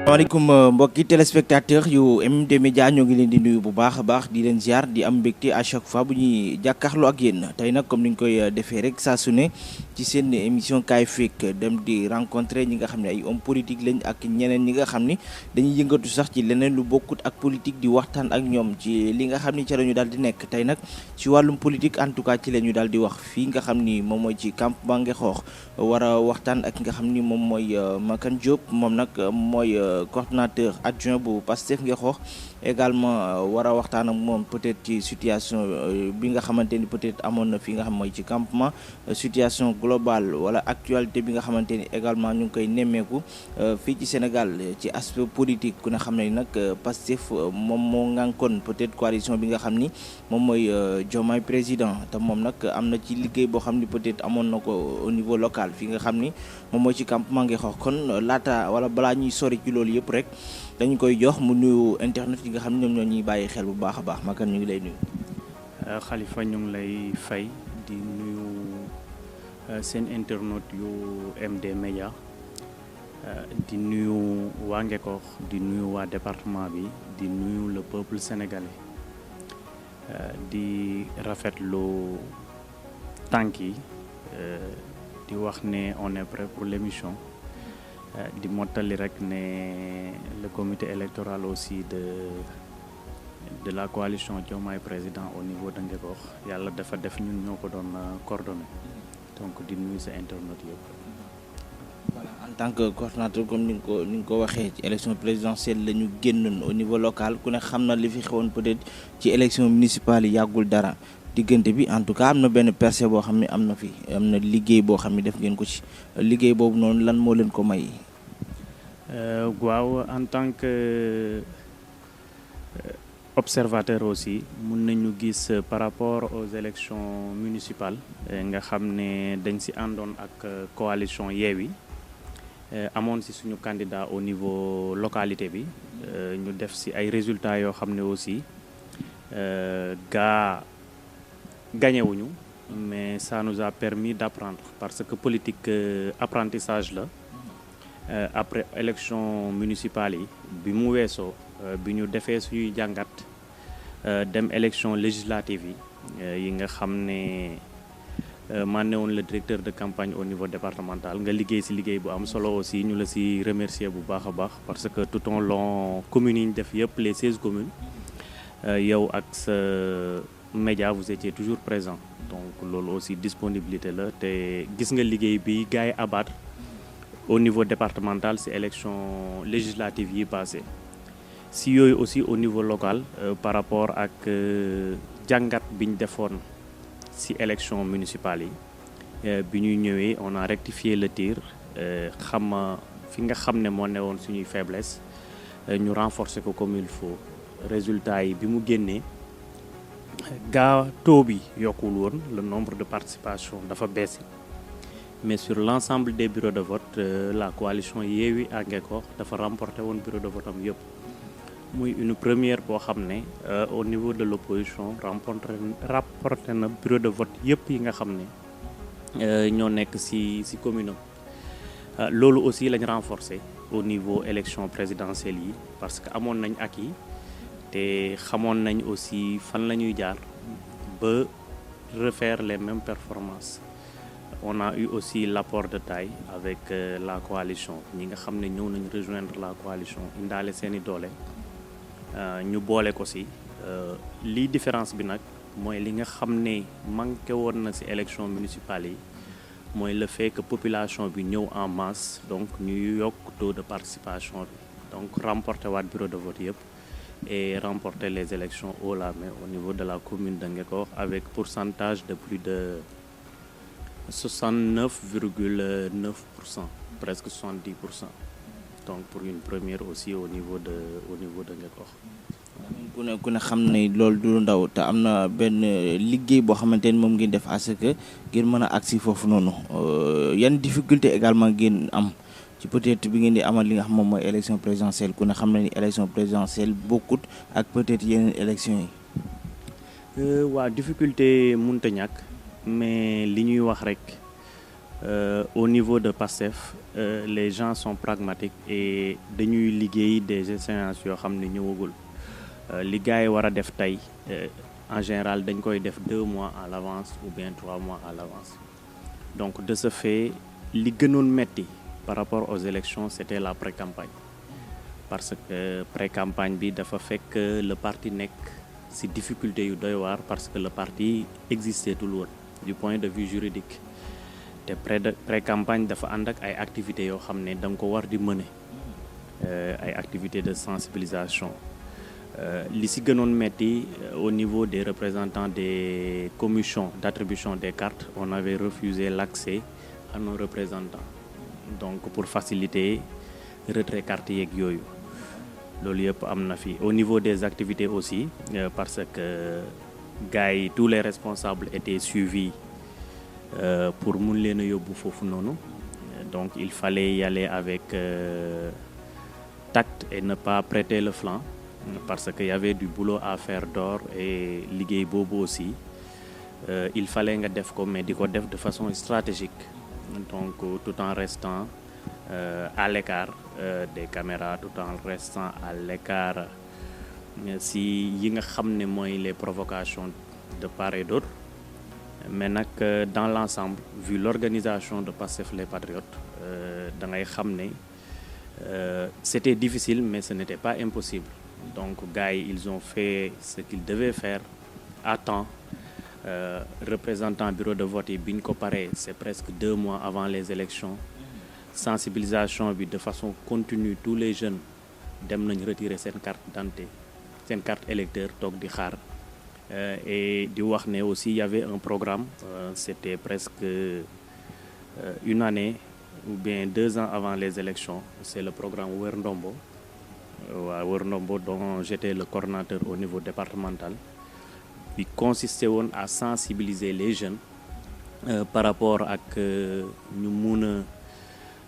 maaleykum mbokki téléspectateur yu MD Média ñoo ngi leen di nuyu bu baax a baax di leen ziar di am mbégte à chaque fois bu ñuy jàkkaarloo ak yéen tey nag comme ni ñu koy defee rek saa su ne ci seen émission kaay fekk dem di rencontrer ñi nga xam ne ay hommes politique lañ ak ñeneen ñi nga xam ni dañuy yëngatu sax ci leneen lu bokkut ak politique di waxtaan ak ñoom ci li nga xam ni ca la ñu daal di nekk tey nag ci wàllum politique en tout cas ci la ñu daal di wax fii nga xam ni moom mooy ci campement Ngexoox war a waxtaan ak nga xam ni moom mooy Makane Diop moom nag mooy coordonnateur adjoint bu Pastef Ngexoox également war a waxtaan ak moom peut-être ci situation bi nga xamante ni peut-être amoon na fi nga xam mooy ci campement situation globale wala actualité bi nga xamante ni également ñu ngi koy nemmeeku fii ci Sénégal ci aspect politique ku ne xam ne nag Pastef moom moo ngànkoon peut-être coalition bi nga xam ni moom mooy Diomaye président te moom nag am na ci liggéey boo xam ni peut-être amoon na ko au niveau local fi nga xam ni moom mooy ci campement Ngexoox kon laata wala balaa ñuy sori ci loolu yëpp rek dañu koy jox mu nuyu internet yi nga xam ne ñoom ñoo ñuy bàyyi xel bu baax a baax Makane ñu ngi lay nuyu. Khalifa ñu ngi lay fay di nuyu seen internet yu MD Média di nuyu waa Ngexoox di nuyu waa département bi di nuyu le peuple sénégalais di rafetlu tànk yi di wax ne on est prêt pour l'émission. di mottali rek ne le comité électoral aussi de la coalition Diomaye président au niveau de Ngexoox yàlla dafa def ñun ñoo ko doon coordonné donc di nuyu sa internet yëpp. voilà en tant que coordonnateur comme ni nga ko waxee ci élection présidentielle la ñu génnoon au niveau local ku ne xam na li fi xewoon peut-être ci élection municipale yi yàggul dara diggante bi en tout cas am na benn percée boo xam ne am na fi am na liggéey boo xam ne def ngeen ko ci liggéey boobu noonu lan moo leen ko may. waaw en tant que observateur aussi mun nañu gis par rapport aux élections municipales nga xam ne dañ ci àndoon ak coalition Yewwi amoon ci suñu candidat au niveau localité bi ñu def ci ay résultats yoo xam ne aussi gagnewuñu mais ça nous a permis d'apprendre parce que politique apprentissage la après élection municipale yi bi mu weesoo bi ñu defee suñuy jàngat dem élection législative yi nga xam ne man ne woon le directeur de campagne au niveau départemental nga liggéey ci liggéey bu am solo aussi ñu la ci remercier bu baax a baax parce que tout au long communes yi ñu def yëpp les 16 communes yow ak sa média vous étiez toujours présent donc loolu aussi disponibilité la te gis nga liggéey bi gars yi abattre au niveau départemental ci élection législative yi passé si yooyu aussi au niveau local par rapport ak jàngat bi ñu defoon ci élection municipale yi bi ñuy ñëwee on a rectifié le tir xam fi nga xam ne moo newoon suñuy faiblesse ñu renforcer ko comme il faut résultat yi bi mu génnee taux bi yokkul woon le nombre de participation dafa baissé mais sur l'ensemble des bureaux de vote la coalition Yewwi ak Ngexoox dafa remporté woon bureau de vote am yëpp muy une première boo xam ne au niveau de l'opposition rapporté na bureau de vote yëpp yi nga xam ne ñoo nekk ci commune am loolu aussi lañ renforcé au niveau élection présidentielle yi parce que amoon nañ ak yi te xamoon nañ aussi fan la ñuy jaar ba refaire les mêmes performances on a eu aussi l'apport de taille avec la coalition ñi nga xam ne ñëw nañu rejoindre la coalition indaale seeni doole ñu boole ko ci lii différence bi nag mooy li nga xam ne manqué woon na ci élection municipale yi mooy le fait que population bi ñëw en masse donc ñu yokk taux de participation bi donc remporter waat bureau de vote yëpp et remporter les élections haut la main au niveau de la commune de Ngexoox avec pourcentage de plus de 69,9%, presque 70%. Donc pour une première aussi au niveau de Ngexoox. ku ne xam ne loolu du ndaw te am na benn liggéey boo xamante ni moom ngeen def à ce que ngeen mën a agsi foofu noonu yan difficulté également ngeen am ci peut-être bi ngeen di amal li nga xam moom mooy élection présidentielle ku ne xam na ni élection présidentielle bokkut ak peut-être yeneen élection yi. waa difficulté mënta ñàkk mais li ñuy wax rek Au niveau de PASTEF les gens sont pragmatiques et dañuy liggéey des échéances yoo xam ne ñëwagul li gars yi war a def tey en général dañ koy def 2 mois à l'avance ou bien 3 mois à l'avance donc de ce fait li gënoon metti par rapport aux élections c'était la pré-campagne parce que pré-campagne bi dafa fekk le parti nekk ci difficulté yu doy waar parce que le parti existait tout woon du point de vue juridique te pré-campagne dafa ànd ak ay activités yoo xam ne da nga ko war di mener ay activités de sensibilisation li ci gënoon metti au niveau des représentants des commissions d'attribution des cartes on avait refusé l'accès à nos représentants donc pour faciliter retrait carte yeeg yooyu loolu yëpp am na fi au niveau des activités aussi parce que gars yi tous les responsables étaient suivis pour mun leen a yóbbu foofu noonu donc il fallait y aller avec tact et ne pas prêter le flanc parce que y avait du boulot à faire dehors et liggéey boobu aussi il fallait nga def ko mais di ko def de façon stratégique donc tout en restant à l'écart des caméras tout en restant à l'écart si yi nga xam ne mooy les provocations de part et d'autre mais nag dans l'ensemble vu l'organisation de PASTEF les Patriotes da ngay xam ne c'était difficile mais ce n'était pas impossible donc gars yi ils ont fait ce qu'ils devaient faire à temps représentant bureau de vote yi bi ñu ko paree c'est presque 2 mois avant les élections sensibilisation bi de façon continue tous les jeunes dem nañ retirer seen carte d'identité seen carte électeur toog di xaar et di wax ne aussi il y avait un programme c'était presque une année ou bien 2 ans avant les élections c'est le programme Wër Ndombo waaw Wër Ndombo dont j'étais le coordonnateur au niveau départemental bi consistait woon à sensibiliser les jeunes par rapport ak ñu mun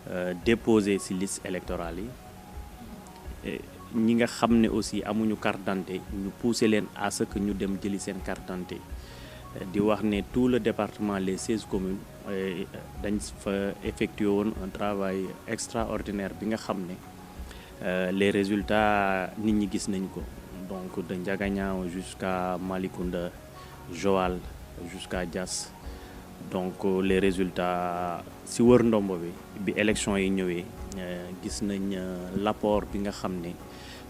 a déposer ci liste électorale yi ñi nga xam ne aussi amuñu carte d'identité ñu pousser leen à ce que ñu dem jëli seen carte d'identité di wax ne tout le département les 16 communes dañ fa effectué woon un travail extraordinaire bi nga xam ne les résultats nit ñi gis nañ ko donc de Ndiaganiao jusqu'à Malicounda Joal jusqu'à Diass donc les résultats ci Wër Ndombo bi élection yi ñëwee gis nañ l'apport bi nga xam ne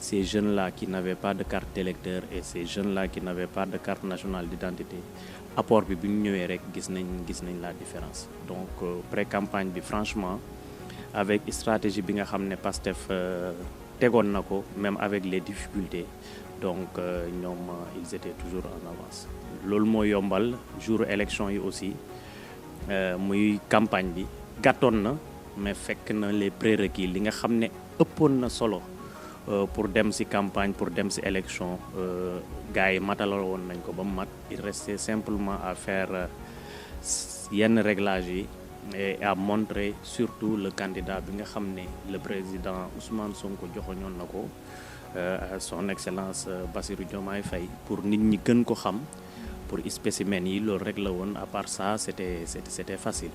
ces jeunes-là qui n'avaient pas de carte d'électeur et ces jeunes-là qui n'avaient pas de carte nationale d'identité apport bi ñu ñëwee rek gis nañ la différence donc pré-campagne bi franchement avec stratégie bi nga xam ne PASTEF tegoon na ko même avec les difficultés donc ñoom ils étaient toujours en avance loolu moo yombal jour élection yi aussi muy campagne bi gàttoon na mais fekk na les prérequis li nga xam ne ëppoon na solo pour dem ci campagne pour dem ci élection gars yi matalal woon nañ ko ba mu mat il restait simplement à faire yenn réglages yi et à montrer surtout le candidat bi nga xam ne le président Ousmane Sonko joxoñoon na ko son excellence Bassirou Diomaye Faye pour nit ñi gën ko xam pour spécimens yi loolu rek la woon à part ça c'était facile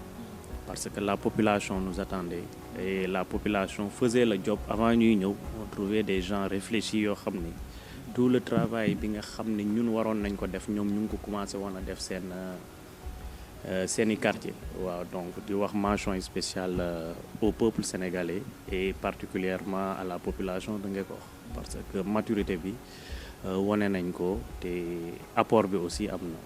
parce que la population nous attendait et la population faisait le job avant ñuy ñëw on trouvait des gens réfléchis yoo xam ne tout le travail bi nga xam ne ñun waroon nañ ko def ñoom ñu ngi ko commencé woon a def seeni quartier waaw donc di wax mention spéciale au peuple sénégalais et particulièrement à la population de Ngekoox parce que maturité bi wane nañ ko te apport bi aussi am na.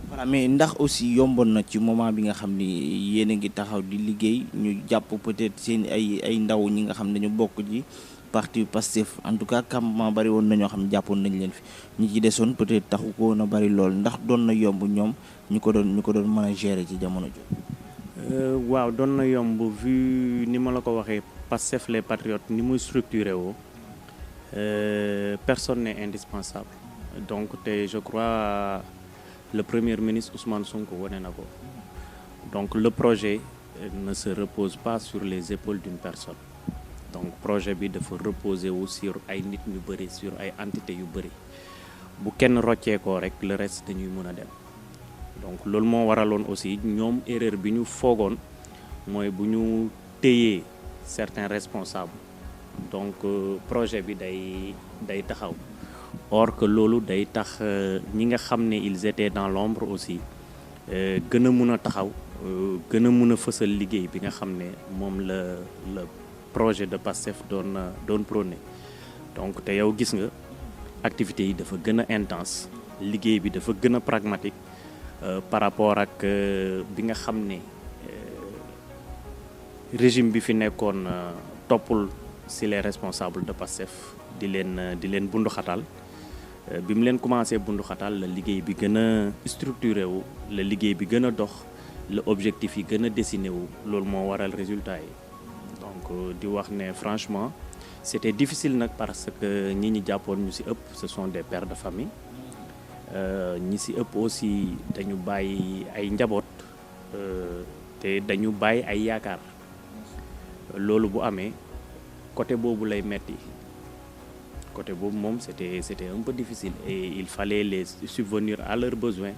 voilà mais ndax aussi yomboon na ci moment bi nga xam ni yéen a ngi taxaw di liggéey ñu jàpp peut-être seen ay ndaw ñi nga xam ne ñu bokk ci parti PASTEF en tout cas campement bari woon na ñoo xam ne jàppoon nañ leen fi ñi ci desoon peut-être taxu ko na bari lool ndax doon na yomb ñoom ñu ko doon mën a gérer ci jamono jooju. waaw doon na yomb vu ni ma la ko waxee PASTEF les Patriotes ni muy structuré woo personne n'est indispensable donc te je crois le premier ministre Ousmane Sonko wane na ko donc le projet ne se repose pas sur les épaules d'une personne donc projet bi dafa reposer wu sur ay nit ñu bëri sur ay entités yu bëri bu kenn rocceekoo rek le reste dañuy mën a dem donc loolu moo waraloon aussi ñoom erreur bi ñu foogoon mooy bu ñu téyee certains responsables donc projet bi day taxaw. Or que loolu day tax ñi nga xam ne ils étaient dans l'ombre aussi gën a mun a taxaw gën a mun a fësal liggéey bi nga xam ne moom la projet de PASTEF doon prôné. Donc te yow gis nga activités yi dafa gën a intense liggéey bi dafa gën a pragmatique par rapport ak bi nga xam ne régime bi fi nekkoon toppul ci les responsables de PASTEF di leen bundu xatal bi mu leen commencé bundu xatal la liggéey bi gën a structuré wu la liggéey bi gën a dox la objectif yi gën a dessiné wu loolu moo waral résultat yi donc di wax ne franchement c'était difficile nag parce que ñi jàppoon ñu ci ëpp ce sont des pères de famille ñi ci ëpp aussi dañu bàyyi ay njaboot te dañu bàyyi ay yaakaar loolu bu amee côté boobu lay metti côté boobu moom c'était un peu difficile et il fallait les subvenir à leurs besoins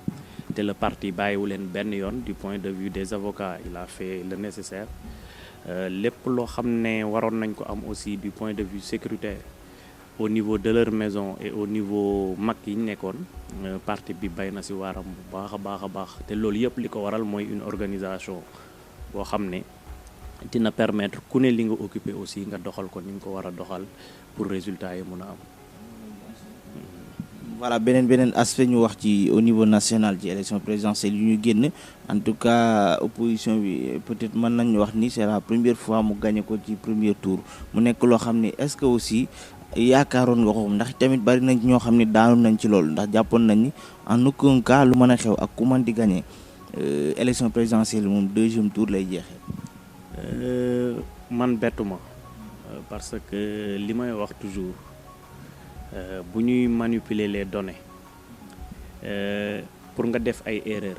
te le parti bàyyiwu leen benn yoon du point de vue des avocats il a fait le nécessaire lépp loo xam ne waroon nañ ko am aussi du point de vue sécuritaire au niveau de leur maison et au niveau mag yi ñu nekkoon parti bi bay na ci waaram bu baax a baax te loolu yëpp li ko waral mooy une organisation boo xam ne dina permettre ku ne li nga occupé aussi nga doxal ko ni nga ko war a doxal pour résultat yi mun a am. Voilà beneen aspect ñu wax ci au niveau national ci élection présidentielle yu ñu génn en tout cas opposition bi peut-être mën nañu wax ni c'est la première fois mu gagné ko ci premier tour mu nekk loo xam ne est-ce que aussi yaakaaroon nga ko ndax tamit bari nañ ñoo xam ne daanu nañ ci loolu ndax jàppoon nañ ni en aucun cas lu mën a xew ak ku mën di gagné élection présidentielle moom deuxième tour lay jeexee. Man bettuma parce que li may wax toujours bu ñuy manipuler les données pour nga def ay erreurs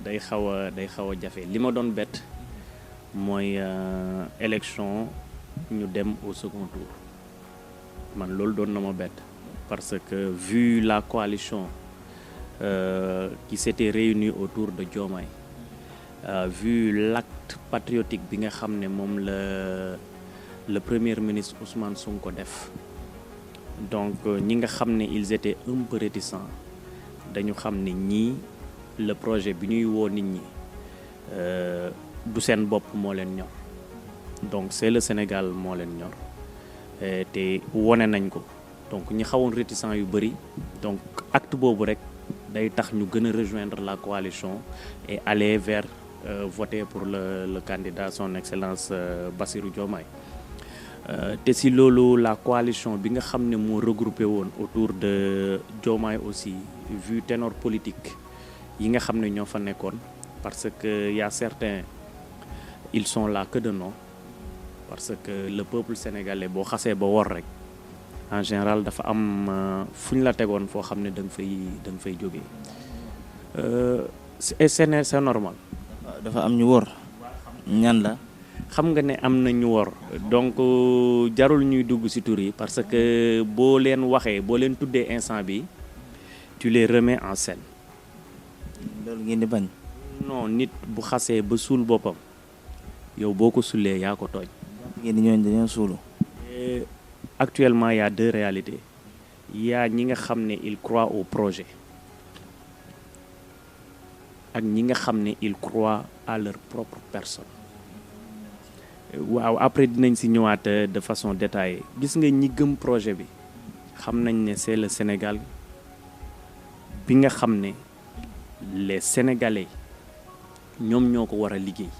day xaw a jafe li ma doon bett mooy élection ñu dem au second tour man loolu doon na ma bett parce que vu la coalition qui s'était réunie autour de Diomaye vu l'acte patriotique bi nga xam ne moom le premier ministre Ousmane Sonko def donc ñi nga xam ne ils étaient un peu réticents dañu xam ne ñii le projet bi ñuy woo nit ñi du seen bopp moo leen ñor donc c'est le Sénégal moo leen ñor te wone nañ ko donc ñi xawoon réticents yu bëri donc acte boobu rek day tax ñu gën a rejoindre la coalition et aller vers voter pour le candidat son excellence Bassirou Diomaye te si loolu la coalition bi nga xam ne moo regroupé woon autour de Diomaye aussi vu ténor politique yi nga xam ne ñoo fa nekkoon parce que y a certains ils sont là que de nom parce que le peuple sénégalais boo xasee ba wor rek en général dafa am fu ñu la tegoon foo xam ne da nga fay jógee c'est normal. dafa am ñu wor ñan la. xam nga ne am na ñu wor donc jarul ñuy dugg ci tur yi parce que boo leen waxee boo leen tuddee instant bi tu les remets en scène. loolu ngeen di bañ. non nit bu xasee ba suul boppam yow boo ko sulee yaa ko tooñ. ngeen di ñooñu dañoo suulu. Actuellement il y a deux réalités il y a ñi nga xam ne ils croient au projet ak ñi nga xam ne ils croient à leur propre personne. waaw après dinañ ci ñëwaat de façon détaillée gis nga ñi gëm projet bi xam nañ ne c'est le Sénégal bi nga xam ne les Sénégalais ñoom ñoo ko war a liggéey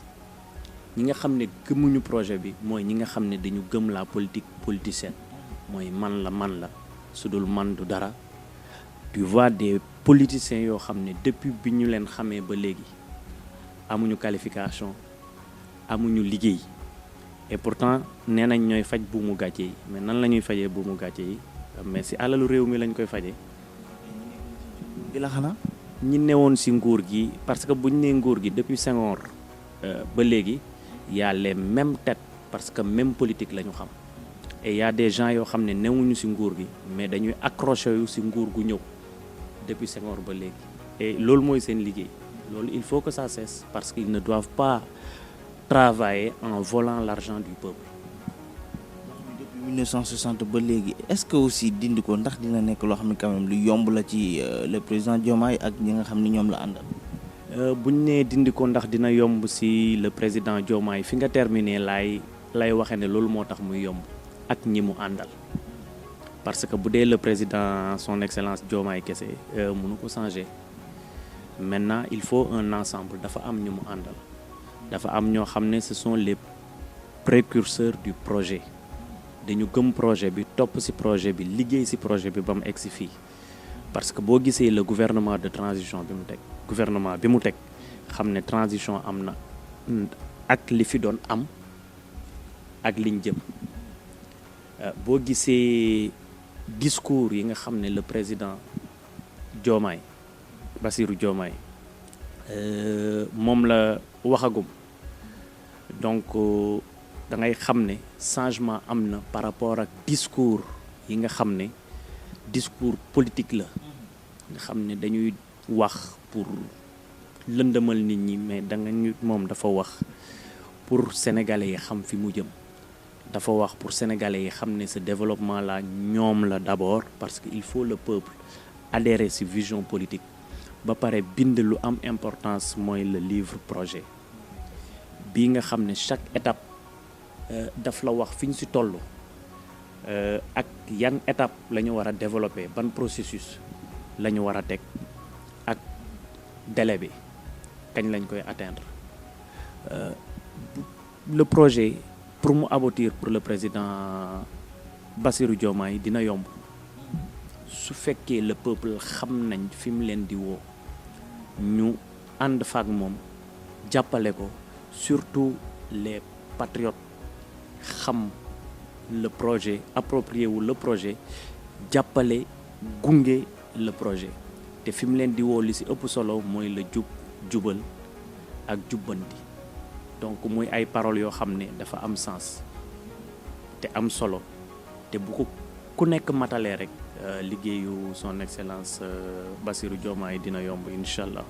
ñi nga xam ne gëmuñu projet bi mooy ñi nga xam ne dañu gëm la politique politicienne mooy man la su dul man du dara tu vois des politiciens yoo xam ne depuis bi ñu leen xamee ba léegi amuñu qualification amuñu liggéey et pourtant nee nañ ñooy faj buumu gàcce yi mais nan la ñuy fajee buumu gàcce yi mais ci alalu réew mi lañ koy fajee. di la xanaa. ñi newoon ci nguur gi parce que buñ nee nguur gi depuis Senghor ba léegi y a les mêmes têtes parce que même politique la ñu xam et y a des gens yoo xam ne newuñu ci nguur gi mais dañuy accroché yu ci nguur gu ñëw depuis Senghor ba léegi et loolu mooy seen liggéey loolu il faut que ça cesse parce qu'ils ne doivent pas travailler en volant l'argent du peuple. depuis 1960 ba léegi est-ce que aussi dindi ko ndax dina nekk loo xam ne quand même lu yomb la ci le président Diomaye ak ñi nga xam ni ñoom la àndal. buñ nee dindi ko ndax dina yomb ci le président Diomaye fi nga terminé lay waxe ne loolu moo tax muy yomb ak ñi mu àndal parce que bu dee le président son excellence Diomaye kese mënu ko changer maintenant il faut un ensemble dafa am ñu mu àndal dafa am ñoo xam ne ce sont les précurseurs du projet dañu gëm projet bi topp ci projet bi liggéey ci projet bi ba mu egg ci fii parce que boo gisee le gouvernement de transition bi mu teg xam ne transition am na ak li fi doon am ak liñ jëm boo gisee discours yi nga xam ne le président Diomaye Bassirou Diomaye moom la waxagum donc da ngay xam ne changement am na par rapport ak discours yi nga xam ne discours politique la nga xam ne dañuy wax pour lëndëmal nit ñi mais moom dafa wax pour sénégalais yi xam fi mu jëm dafa wax pour sénégalais yi xam ne ce développement là ñoom la d'abord parce que il faut le peuple adhérer ci vision politique ba pare bind lu am importance mooy le livre projet bii nga xam ne chaque étape daf la wax fi ñu ci toll ak yan étape la ñu war a développer ban processus la ñu war a teg ak délai bi kañ lañ koy atteindre le projet pour mu aboutir pour le président Bassirou Diomaye dina yomb su fekkee le peuple xam nañ fi mu leen di woo ñu ànd faak moom jàppale ko surtout les patriotes xam le projet approprié wu le projet jàppale gunge le projet te fi mu leen di woo li ci ëpp solo mooy la jubal ak jubbanti donc muy ay paroles yoo xam ne dafa am sens te am solo te bu ko ku nekk matalee rek liggéeyu son excellence Bassirou Diomaye dina yomb incha allah.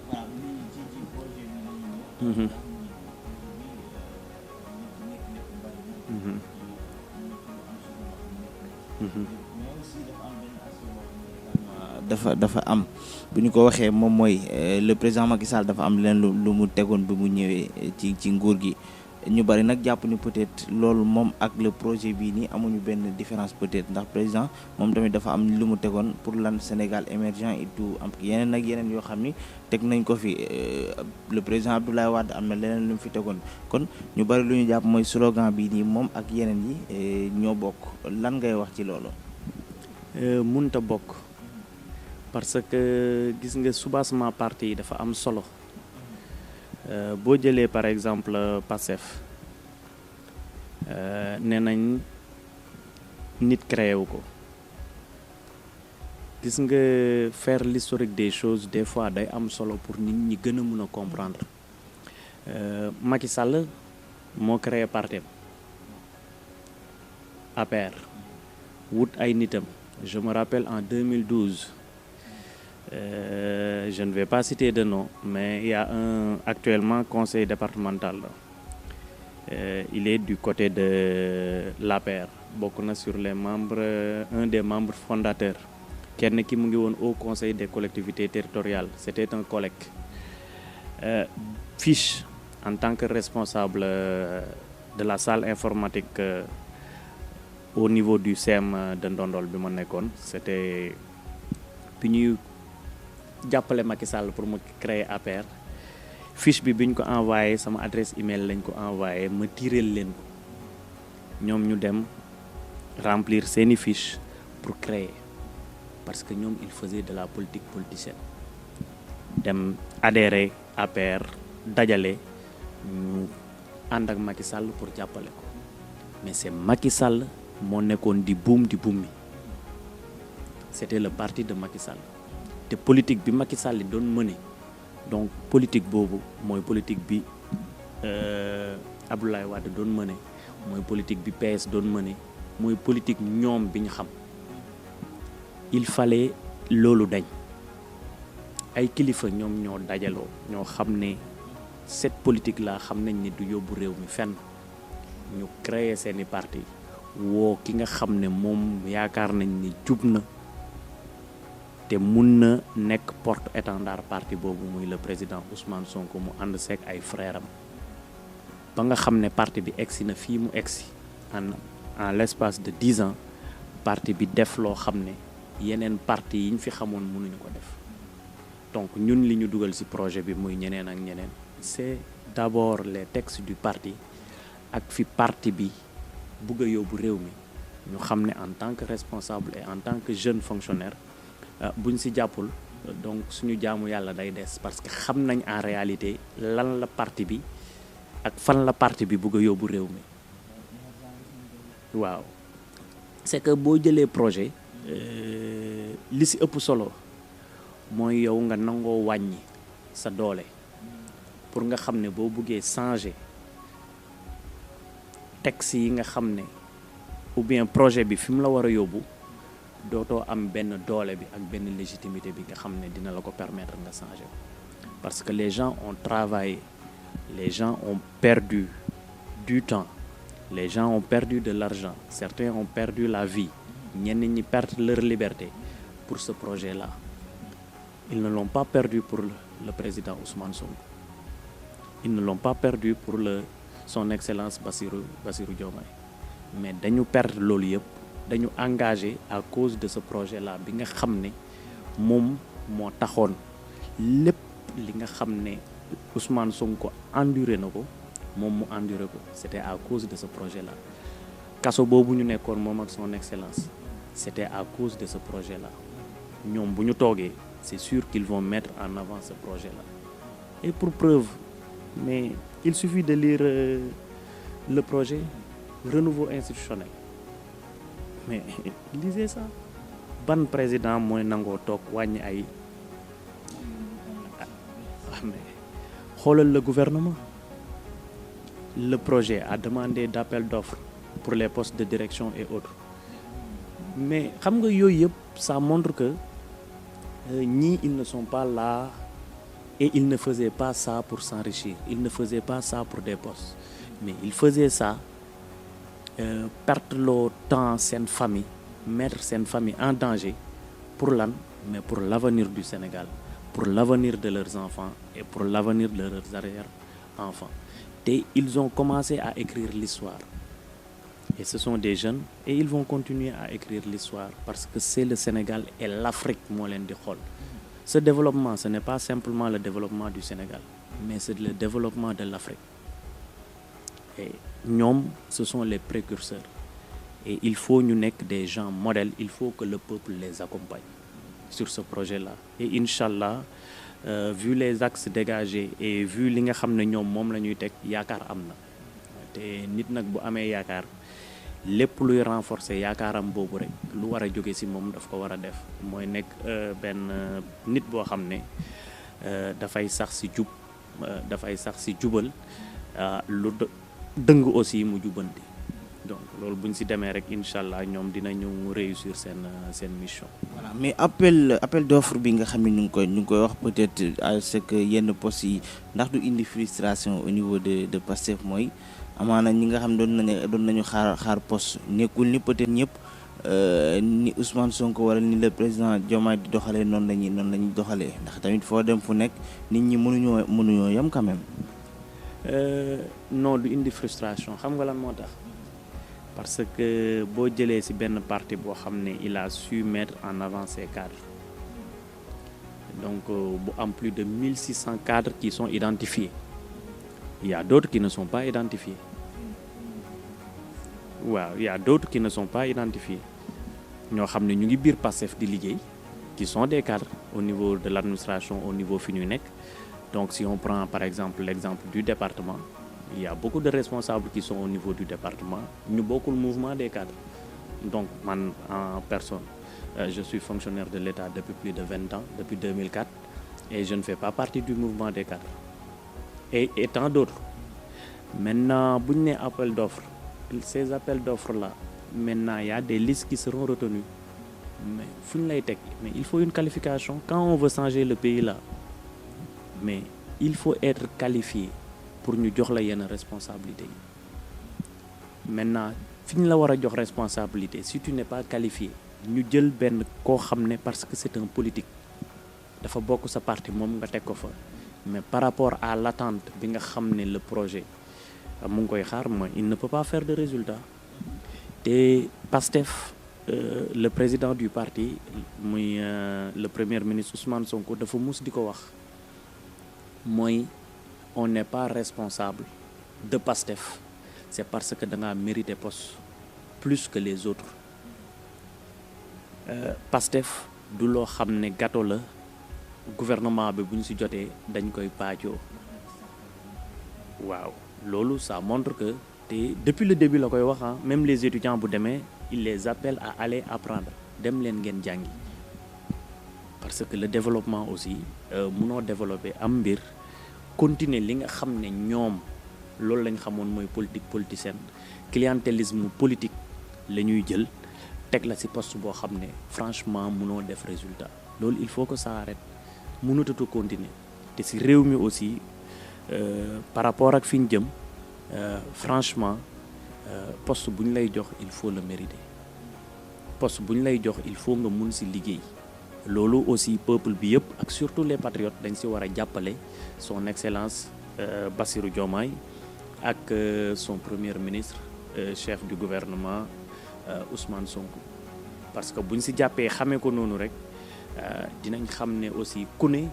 dafa am bu ñu ko waxee moom mooy le président Macky Sall dafa am leen lu mu tegoon bi mu ñëwee ci nguur gi ñu bari nag jàpp ni peut-être loolu moom ak le projet bii nii amuñu benn différence peut-être ndax président moom tamit dafa am lu mu tegoon pour lan Sénégal émergent et tout am yeneen ak yeneen yoo xam ni teg nañ ko fi le président Abdoulaye Wade am na leneen lu mu fi tegoon kon ñu bari lu ñu jàpp mooy slogan bii nii moom ak yeneen yi ñoo bokk lan ngay wax ci loolu. mënta bokk parce que gis nga soubassement parti yi dafa am solo. boo jëlee par exemple Pastef nee nañ nit créé wu ko gis nga faire l'historique des choses des fois day am solo pour nit ñi gën a mën a comprendre Macky Sall moo créé partem APR wut ay nitam je me rappelle en 2012 je ne vais pas citer de nom mais il y a un actuellement conseil départemental il est du côté de l'APR bokk na sur les membres un des membres fondateurs kenn ki mu ngi woon au conseil des collectivités territoriales c'était un collègue Fiche en tant que responsable de la salle informatique au niveau du CEM de Ndondol bi ma nekkoon c'était bi ñuy jàppale Macky Sall pour mu créer APR fiche bi ñu ko envoyé sama adresse email lañ ko envoyé ma tiireel leen ko ñoom ñu dem remplir seeni fiche pour créer parce que ñoom il faisait de la politique politicienne dem adhérer APR dajale ñu ànd ak Macky Sall pour jàppale ko mais c'est Macky Sall moo nekkoon di buum mi c'était le parti de Macky Sall te politique bi Macky Sall doon mëne donc politique boobu mooy politique bi Abdoulaye Wade doon mëne mooy politique bi PS doon mëne mooy politique ñoom bi ñu xam il fallait loolu dañ ay kilifa ñoom ñoo dajaloo ñoo xam ne cette politique là xam nañ ni du yóbbu réew mi fenn ñu créer seeni parti woo ki nga xam ne moom yaakaar nañ ni jub na te mun na nekk porte-étendard parti boobu muy le président Ousmane Sonko mu ànd seeg ay frères am ba nga xam ne parti bi egsi na fii mu egsi en l'espace de 10 ans parti bi def loo xam ne yeneen parti yi ñu fi xamoon mënuñu ko def donc ñun li ñu dugal ci projet bi muy ñeneen ak ñeneen c'est d'abord les textes du parti ak fi parti bi bugg a yóbbu réew mi ñu xam ne en tant que responsable et en tant que jeune fonctionnaire buñ ci jàppul donc suñu jaamu yàlla day des parce que xam nañ en réalité lan la parti bi ak fan la parti bi bugg a yóbbu réew mi waaw c'est que boo jëlee projet li ci ëpp solo mooy yow nga nangoo wàññi sa doole pour nga xam ne boo buggee changer texte yi nga xam ne ou bien projet bi fi mu la war a yóbbu dootoo am benn doole bi ak benn légitimité bi nga xam ne dina la ko permettre nga changer parce que les gens ont travaillé les gens ont perdu du temps les gens ont perdu de l'argent certains ont perdu la vie ñenn ñi perdent leur liberté pour ce projet-là ils ne l'ont pas perdu pour le président Ousmane Sonko ils ne l'ont pas perdu pour son excellence Bassirou Diomaye mais dañu perdre loolu yëpp dañu engagé à cause de ce projet-là bi nga xam ne moom moo taxoon lépp li nga xam ne Ousmane Sonko enduré na ko moom mu enduré ko c'était à cause de ce projet-là kaso boobu ñu nekkoon moom ak son excellence c'était à cause de ce projet-là ñoom bu ñu toogee c'est sûr qu'ils vont mettre en avant ce projet-là et pour preuve mais il suffit de lire le projet renouveau institutionnel mais lisez ça ban président mooy nangoo toog wàññi ay mais xoolal le gouvernement le projet a demandé d'appel d'offres pour les postes de direction et autres mais xam nga yooyu yëpp ça montre que ñii ils ne sont pas là et ils ne faisaient pas ça pour s'enrichir ils ne faisaient pas ça pour des postes mais ils faisaient ça perdre le temps seen famille mettre seen famille en danger pour lan mais pour l'avenir du Sénégal pour l'avenir de leurs enfants et pour l'avenir de leurs arrière-enfants et ils ont commencé à écrire l'histoire et ce sont des jeunes et ils vont continuer à écrire l'histoire parce que c'est le Sénégal et l'Afrique moo leen di xool ce développement ce n'est pas simplement le développement du Sénégal mais c'est le développement de l'Afrique et ñoom ce sont les précurseurs et il faut ñu nekk des gens modèles il faut que le peuple les accompagne sur ce projet-là et Inch'Allah vu les axes dégagés et vu li nga xam ne ñoom moom la ñuy teg yaakaar am na te nit nag bu amee yaakaar lépp luy renforcer yaakaaram boobu rek lu war a jóge ci moom daf ko war a def mooy nekk benn nit boo xam ne dafay sax ci jub dafay sax ci jubal lu dëng aussi mu jubanti donc loolu bu ñu ci demee rek incha allah ñoom dinañu réussir seen mission. voilà mais appel d'offre bi nga xam ne ñu ngi koy wax peut-être à ce que yenn postes yi ndax du indi frustration au niveau de Pastef mooy amaana ñi nga xam doon nañu xaar poste nekkul ni peut-être ñëpp ni Ousmane Sonko wala ni le président Diomaye di doxalee noonu lañuy doxalee ndax tamit foo dem fu nekk nit ñi mënuñoo yem quand même. non du indi frustration xam nga lan moo tax parce que boo jëlee ci benn parti boo xam ne il a su mettre en avant ses cadres donc bu am plus de 1600 cadres qui sont identifiés il y a d'autres qui ne sont pas identifiés waaw il y a d'autres qui ne sont pas identifiés ñoo xam ne ñu ngi biir Pastef di liggéey qui sont des cadres au niveau de l'administration au niveau fi ñu nekk donc si on prend par exemple l'exemple du département il y a beaucoup de responsables qui sont au niveau du département ñu bokkul mouvement des cadres donc man en personne je suis fonctionnaire de l'État depuis plus de 20 ans depuis 2004 et je ne fais pas partie du mouvement des cadres et tant d'autres maintenant bu ñu nee appel d'offres ces appels d'offres là maintenant il y a des listes qui seront retenues mais fu ñu lay teg mais il faut une qualification quand on veut changer le pays là mais il faut être qualifié pour ñu jox la yenn responsabilité yi maintenant fi ñu la war a jox responsabilité si tu n'es pas qualifié ñu jël benn koo xam ne parce que c'est un politique dafa bokk sa parti moom nga teg ko fa mais par rapport à l'attente bi nga xam ne le projet mu ngi koy xaar mooy il ne peut pas faire de résultat te Pastef le président du parti muy le premier ministre Ousmane Sonko dafa mus di ko wax mooy on n'est pas responsable de Pastef c'est parce que da ngaa mérité poste plus que les autres Pastef du loo xam ne gâteau la gouvernement bi bu ñu ci jotee dañ koy paajoo waaw loolu ça montre que te depuis le début la koy wax même les étudiants bu demee il les appelle à aller apprendre dem leen ngeen jàngi parce que le développement aussi munoo développer am mbir continuer li nga xam ne ñoom loolu lañ xamoon mooy politique politicienne clientélisme politique la ñuy jël teg la ci poste boo xam ne franchement munoo def résultat loolu il faut que ça arrête mënutatu continuer te ci réew mi aussi par rapport ak fi ñu jëm franchement poste bu ñu lay jox il faut le mériter poste bu ñu lay jox il faut nga mun ci liggéey loolu aussi peuple bi yëpp ak surtout les patriotes dañ ci war a jàppale son excellence Bassirou Diomaye ak son premier ministre chef du gouvernement Ousmane Sonko parce que bu ñu ci jàppee xamee ko noonu rek dinañ xam ne aussi ku ne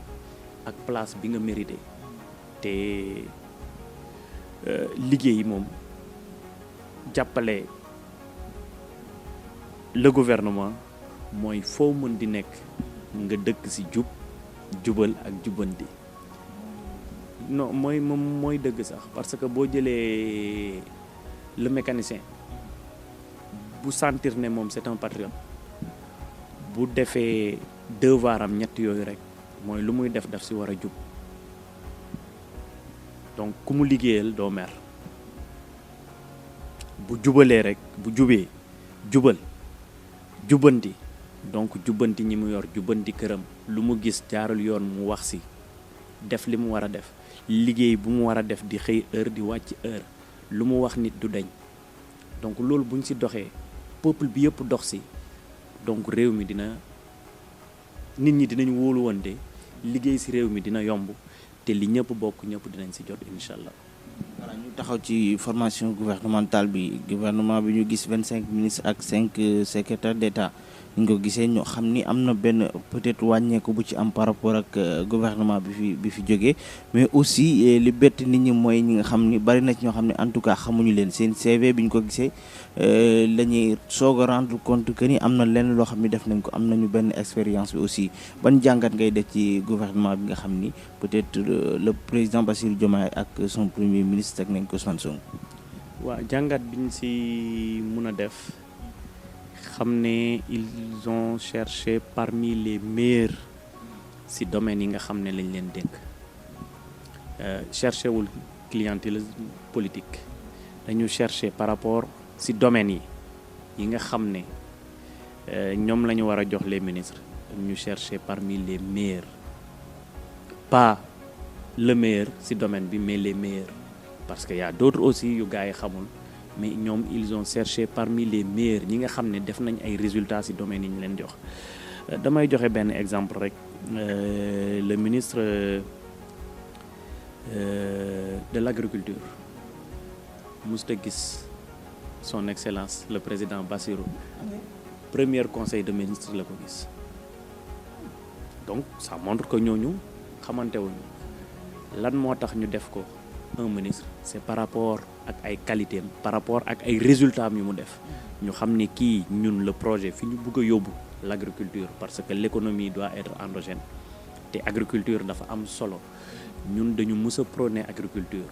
ak place bi nga mérité te liggéey moom jàppale le gouvernement mooy foo mën di nekk nga dëkk ci jubal ak jubbanti non mooy dëgg sax parce que boo jëlee le mécanicien bu sentir ne moom c'est un patriote bu defee devoir am ñett yooyu rek mooy lu muy def daf ci war a jub donc ku mu liggéeyal doo mer bu jubalee rek bu jubee jubbanti donc jubbanti ñi mu yor jubbanti këram lu mu gis jaarul yoon mu wax ci def li mu war a def liggéey bu mu war a def di xëy heure di wàcc heure lu mu wax nit du deñ donc loolu buñ ci doxee peuple bi yëpp dox ci donc réew mi nit ñi dinañ wóolu wante liggéey ci réew mi dina yomb te li ñëpp bokk ñëpp dinañ ci jot incha allah. voilà ñu taxaw ci formation gouvernementale bi gouvernement bi ñu gis 25 ministres ak 5 secrétaires d'État ñu ko gisee ñoo xam ni am na benn peut-être wàññeeku bu ci am par rapport ak gouvernement bi fi jógee mais aussi li bett nit ñi mooy ñi nga xam ni bari na ci ñoo xam ne en tout cas xamuñu leen seen CV bi ñu ko gisee la ñuy soog a rendre compte que ni am na lenn loo xam ni def nañ ko am nañu benn expérience bi aussi ban jàngat ngay def ci gouvernement bi nga xam ni peut-être le président Bassirou Diomaye ak son premier ministre teg nañ ko Ousmane Sonko. waaw jàngat bi ñu ci mun a def. xam ne ils ont cherché parmi les meilleurs ci domaines yi nga xam ne lañ leen dénk cherché wul clientélisme politique dañu cherché par rapport ci domaines yi nga xam ne ñoom la ñu war a jox les ministres ñu cherché parmi les meilleurs pas le meilleur ci domaine bi mais les meilleurs parce que y a d'autres aussi yu gars yi xamul mais ñoom ils ont cherché parmi les meilleurs ñi nga xam ne def nañ ay résultats ci domaine yi ñu leen jox damay joxe benn exemple rek le ministre de l'agriculture musta gis son excellence le président Bassirou premier conseil de ministre la ko gis donc ça montre que ñooñu xamante wuñu lan moo tax ñu def ko un ministre c'est par rapport ak ay qualité par rapport ak ay résultats yu mu def ñu xam ne kii ñun le projet fi ñu bëgg a yóbbu l'agriculture parce que l'économie doit être endogène te agriculture dafa am solo ñun dañu mës a prôner agriculture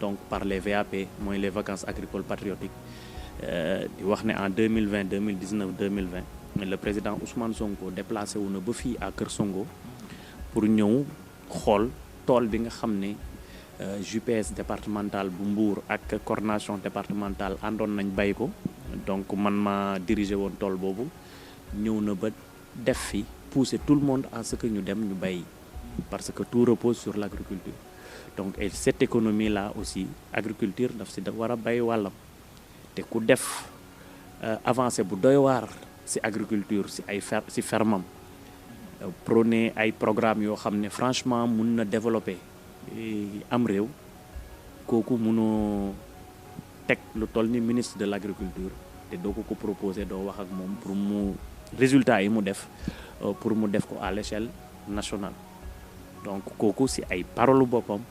donc par les VAP mooy les vacances agricoles patriotiques di wax ne en 2020 2019 2020 le président Ousmane Sonko déplacé wu na ba fii à Kër Songo pour ñëw xool tool bi nga xam ne JPS départemental bu Mbour ak coordination départementale àndoon nañ bay ko donc man ma dirigé woon tool boobu ñëw na ba def fi pousser tout le monde à ce que ñu dem ñu bay parce que tout repose sur l'agriculture donc et cette économie là aussi agriculture daf si da war a bay wàllam te ku def avancé bu doy waar si agriculture si ay si fermam prôné ay programme yoo xam ne franchement mun na développer am réew kooku munoo teg lu toll ni ministre de l'agriculture te doo ko proposer doo wax ak moom pour mu résultat yi mu def pour mu def ko à l'échelle nationale donc kooku si ay parole boppam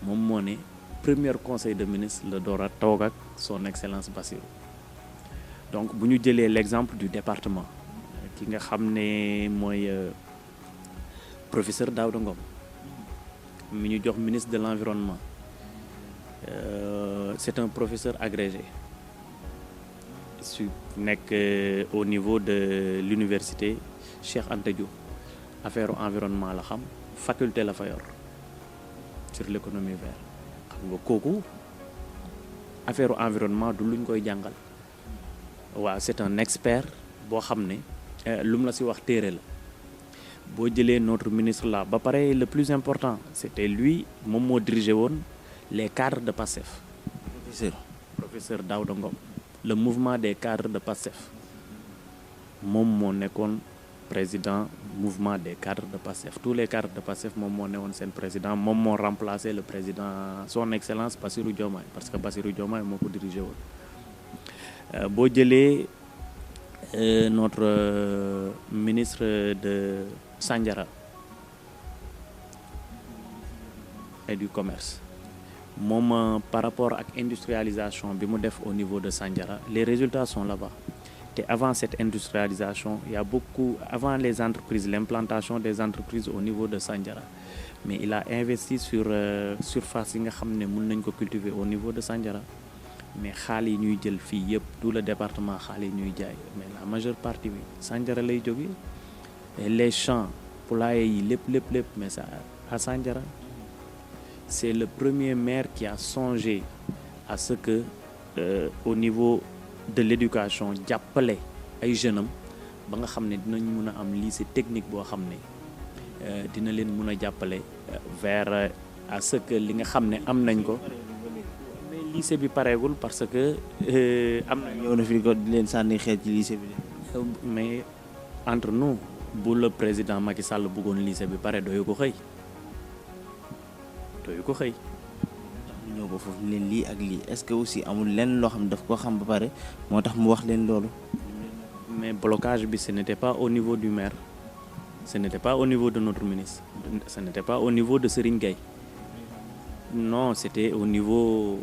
moom moo ne premier conseil de ministre la door a toog ak son excellence Bassirou donc bu ñu jëlee l'exemple du département ki nga xam ne mooy professeur Daouda Ngom mi ñu jox ministre de l'environnement c'est un professeur agrégé su nekk au niveau de l'université Cheikh Anta Diop affaire environnement la xam faculté la fa yor sur l'économie verte xam nga kooku affaire environnement du luñ koy jàngal waaw c'est un expert boo xam ne lu mu la ci wax téere la boo jëlee notre ministre là ba pare le plus important c'était lui moom moo dirigé woon les cadres de PASTEF professeur Daouda Ngom le mouvement des cadres de PASTEF moom moo nekkoon président mouvement des cadres de PASTEF tous les cadres de PASTEF moom moo nekkoon seen président moom moo remplacé le président son excellence Bassirou Diomaye parce que Bassirou Diomaye moo ko dirigé woon boo jëlee notre ministre de Sandiara et du commerce moom par rapport ak industrialisation bi mu def au niveau de Sandiara les résultats sont là-bas te avant cette industrialisation il y a beaucoup avant les entreprises l'implantation des entreprises au niveau de Sandiara mais il a investi sur surface yi nga xam ne mën nañ ko cultiver au niveau de Sandiara mais xaal yi ñuy jël fii yëpp tout le département xaal yi ñuy jaay mais la majeure partie bi Sandiara lay jóge les champs poulaillers yi lépp mais ça à Sandiara c'est le premier maire qui a songé à ce que au niveau de l'éducation jàppale ay jeunes am ba nga xam ne dinañ mën a am lycée technique boo xam ne dina leen mën a jàppale vers à ce que li nga xam ne am nañ ko mais lycée bi pareegul parce que am na ñëw na fi ko di leen sànni xeet ci lycée bi mais entre nous bu le président Macky Sall bëggoon lycée bi pare doyu ko xëy ñëw ba foofu leen lii ak lii est-ce que aussi amul lenn loo xam ne daf ko xam ba pare moo tax mu wax leen loolu mais blocage bi ce n'était pas au niveau du maire ce n'était pas au niveau de notre ministre ce n'était pas au niveau de Serigne Gueye non c'était au niveau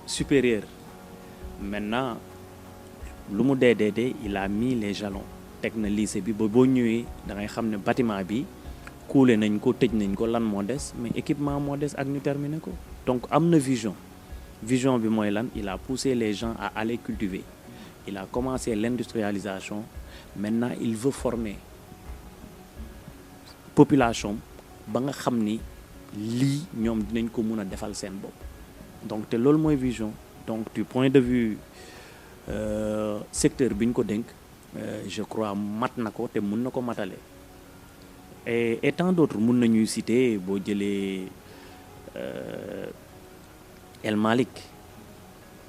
supérieur maintenant lu mu dee il a mis les jalons teg na lycée bi ba boo ñëwee da ngay xam ne bâtiment bi kuule nañ ko tëj nañ ko lan moo des mais équipement moo des ak ñu terminer ko donc am na vision bi mooy lan il a poussé les gens à aller cultiver il a commencé l'industrialisation maintenant il veut former population ba nga xam ni lii ñoom dinañ ko mun a defal seen bopp donc te loolu mooy vision donc du point de vue secteur bi ñu ko dénk je crois mat na ko te mun na ko matale et tant d'autres mun nañuy citer boo jëlee El Malick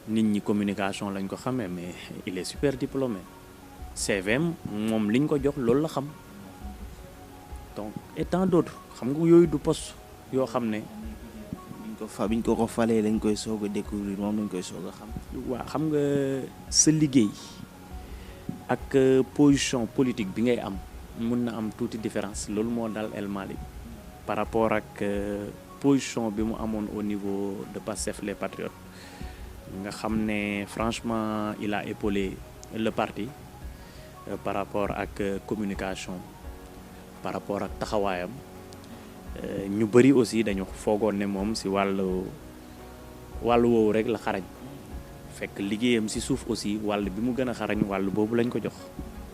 nit ñi communication lañ ko xamee mais il est super diplômé CVM moom liñ ko jox loolu la xam donc et tant d'autres xam nga yooyu du poste yoo xam ne biñ ko falee lañ koy soog a découvrir moom lañ koy soog a xam waaw xam nga sa liggéey ak position politique bi ngay am mun na am tuuti différence loolu moo dal El Malick par rapport ak position bi mu amoon au niveau de Pastef les Patriotes nga xam ne franchement il a épaulé le parti par rapport ak communication par rapport ak taxawaayam ñu bëri aussi dañu foogoon ne moom ci wàllu woowu rek la xarañ fekk liggéeyam ci suuf aussi wàll bi mu gën a xarañ wàll boobu lañ ko jox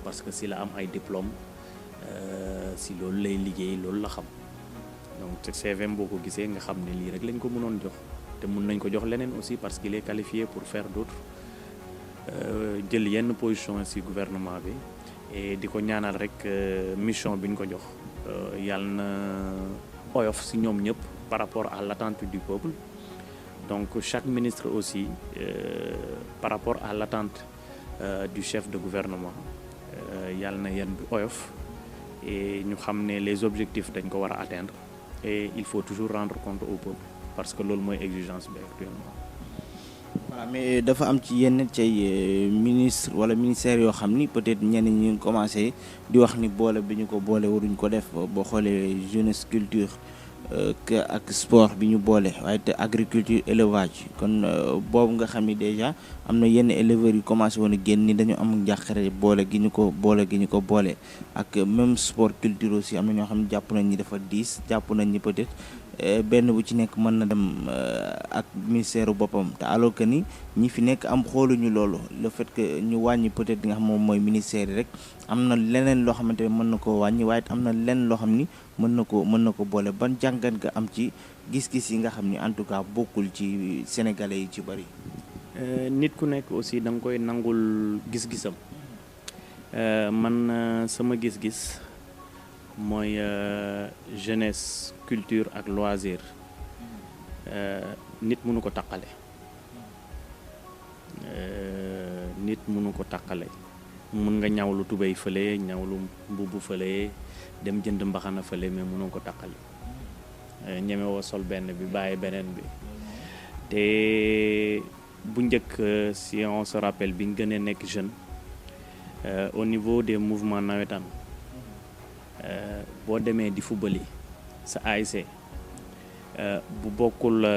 parce que ci la am ay diplôme ci loolu lay liggéey loolu la xam donc te CVM boo ko gisee nga xam ne lii rek lañ ko mënoon jox te mën nañ ko jox leneen aussi parce qu'il est qualifié pour faire d'autres jël yenn position ci gouvernement bi et di ko ñaanal rek mission bi ñu ko jox yàlla na oyof ci ñoom ñëpp par rapport à l'attente du peuple. Donc chaque ministre aussi par rapport à l'attente du chef de gouvernement yàlla na yan bi oyof et ñu xam ne les objectifs dañ ko war a atteindre et il faut toujours rendre compte au peuple parce que loolu mooy exigence bi actuellement. voilà mais dafa am ci yenn cay ministre wala ministère yoo xam ni peut-être ñenn ñi ngi commencé di wax ni boole bi ñu ko boole waruñ ko def boo xoolee jeunesse culture ak sport bi ñu boole waaye te agriculture élevage kon boobu nga xam ni déjà am na yenn éleveurs yu commencé woon a génn ni dañu am njàqare boole gi ñu ko boole ak même sport culture aussi am na ñoo xam ne jàpp nañ ni dafa diis jàpp nañ ni peut-être benn bu ci nekk mën na dem ak ministère boppam te alors que ni ñi fi nekk am xooluñu loolu le fait que ñu wàññi peut-être nga xam moom mooy ministère yi rek am na leneen loo xamante ne mën na koo wàññi waaye am na leneen loo xam ni mën na ko boole ban jàngat nga am ci gis-gis yi nga xam ni en tout cas bokkul ci sénégalais yi ci bari. nit ku nekk aussi da nga koy nangul gis-gisam man sama gis-gis mooy jeunesse culture ak loisir nit mënu ko taqale mun nga ñawlu tubéy fële ñawlu mbubb fële dem jënd mbaxana fële mais mënoo ko taqale ñeme woo sol benn bi bàyyi beneen bi te bu njëkk si on se rappelle bi nga gën a nekk jeune au niveau des mouvements nawetaan boo demee di fubali sa ASC bu bokkul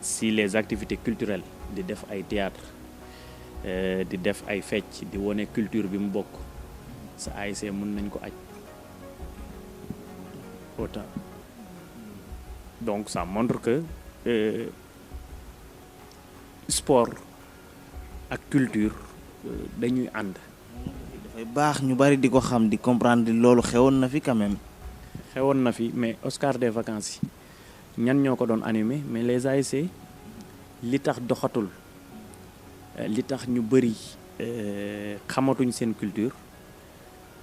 si les activités culturelles di def ay théâtre di def ay fecc di wone culture bi mu bokk sa ASC mën nañ ko aj autant donc ça montre que sport ak culture dañuy ànd. dafay baax ñu bari di ko xam di comprendre loolu xewoon na fi quand même. xewoon na fi mais Oscar des vacances yi ñan ñoo ko doon animé mais les ASC li tax doxatul li tax ñu bari xamatuñ seen culture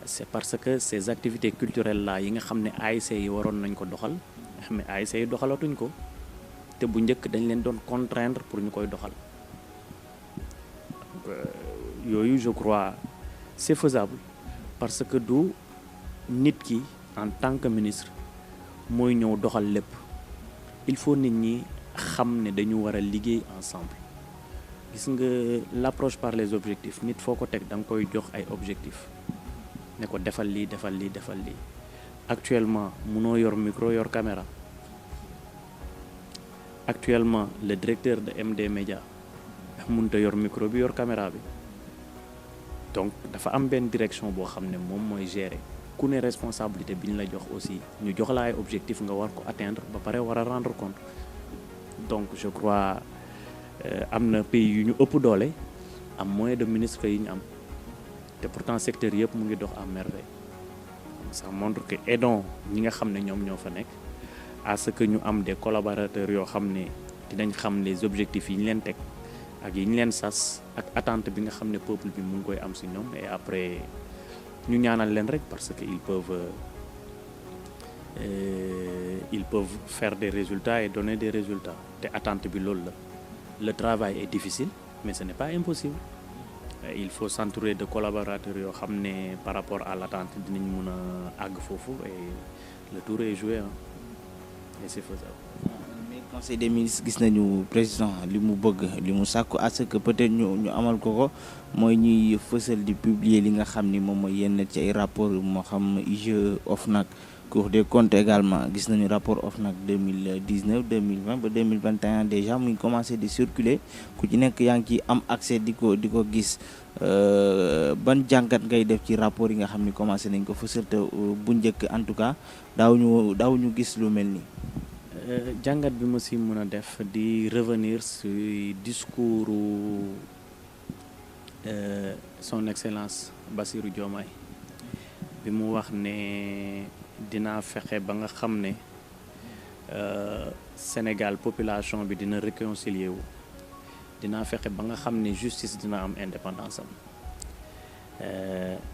c'est parce que ces activités culturelles là yi nga xam ne ASC yi waroon nañ ko doxal mais ASC yi doxalatuñ ko te bu njëkk dañ leen doon contraindre pour ñu koy doxal yooyu je crois c'est faisable parce que du nit ki en tant que ministre mooy ñëw doxal lépp il faut nit ñi xam ne dañu war a liggéey ensemble gis nga l'approche par les objectifs nit foo ko teg da nga koy jox ay objectifs ne ko defal lii defal lii defal lii actuellement munoo yor micro yor caméra actuellement le directeur de MD Média mënut a yor micro bi yor caméra bi donc dafa am benn direction boo xam ne moom mooy gérer ku ne responsabilité bi ñu la jox aussi ñu jox la ay objectifs nga war ko atteindre ba pare war a rendre compte donc je crois am na pays yu ñu ëpp doole am moins de ministres yi ñu am te pourtant secteur yëpp mu ngi dox à merveille ça montre que aidons ñi nga xam ne ñoom ñoo fa nekk à ce que ñu am des collaborateurs yoo xam ne dinañ xam les objectifs yi ñu leen teg ak yi ñu leen sas ak attente bi nga xam ne peuple bi mu ngi koy am si ñoom et après ñu ñaanal leen rek parce que ils peuvent faire des résultats et donner des résultats te attente bi loolu la le travail est difficile mais ce n'est pas impossible il faut s'entourer de collaborateurs yoo xam ne par rapport à l'attente dinañ mun a àgg foofu et le tour est joué et c'est faisable. mais conseil des ministres gis nañu président li mu bëgg li mu sàkku à ce que peut-être ñu amal ko mooy ñuy fësal di publier li nga xam ni moom mooy yenn ci ay rapport moo xam IGE OFNAC Cour des comptes également gis nañu rapport OFNAC 2019 2020 ba 2021 déjà muy commencé di circuler ku ci nekk yaa ngi ci am accès di ko gis ban jàngat ngay def ci rapport yi nga xam ni commencé nañ ko fësal te bu njëkk en tout cas daaw ñu gis lu mel nii. jàngat bi ma si mën a def di revenir sur discours son excellence Bassirou Diomaye bi mu wax ne dinaa fexe ba nga xam ne Sénégal population bi dina réconcilier wu dinaa fexe ba nga xam ne justice dina am indépendance am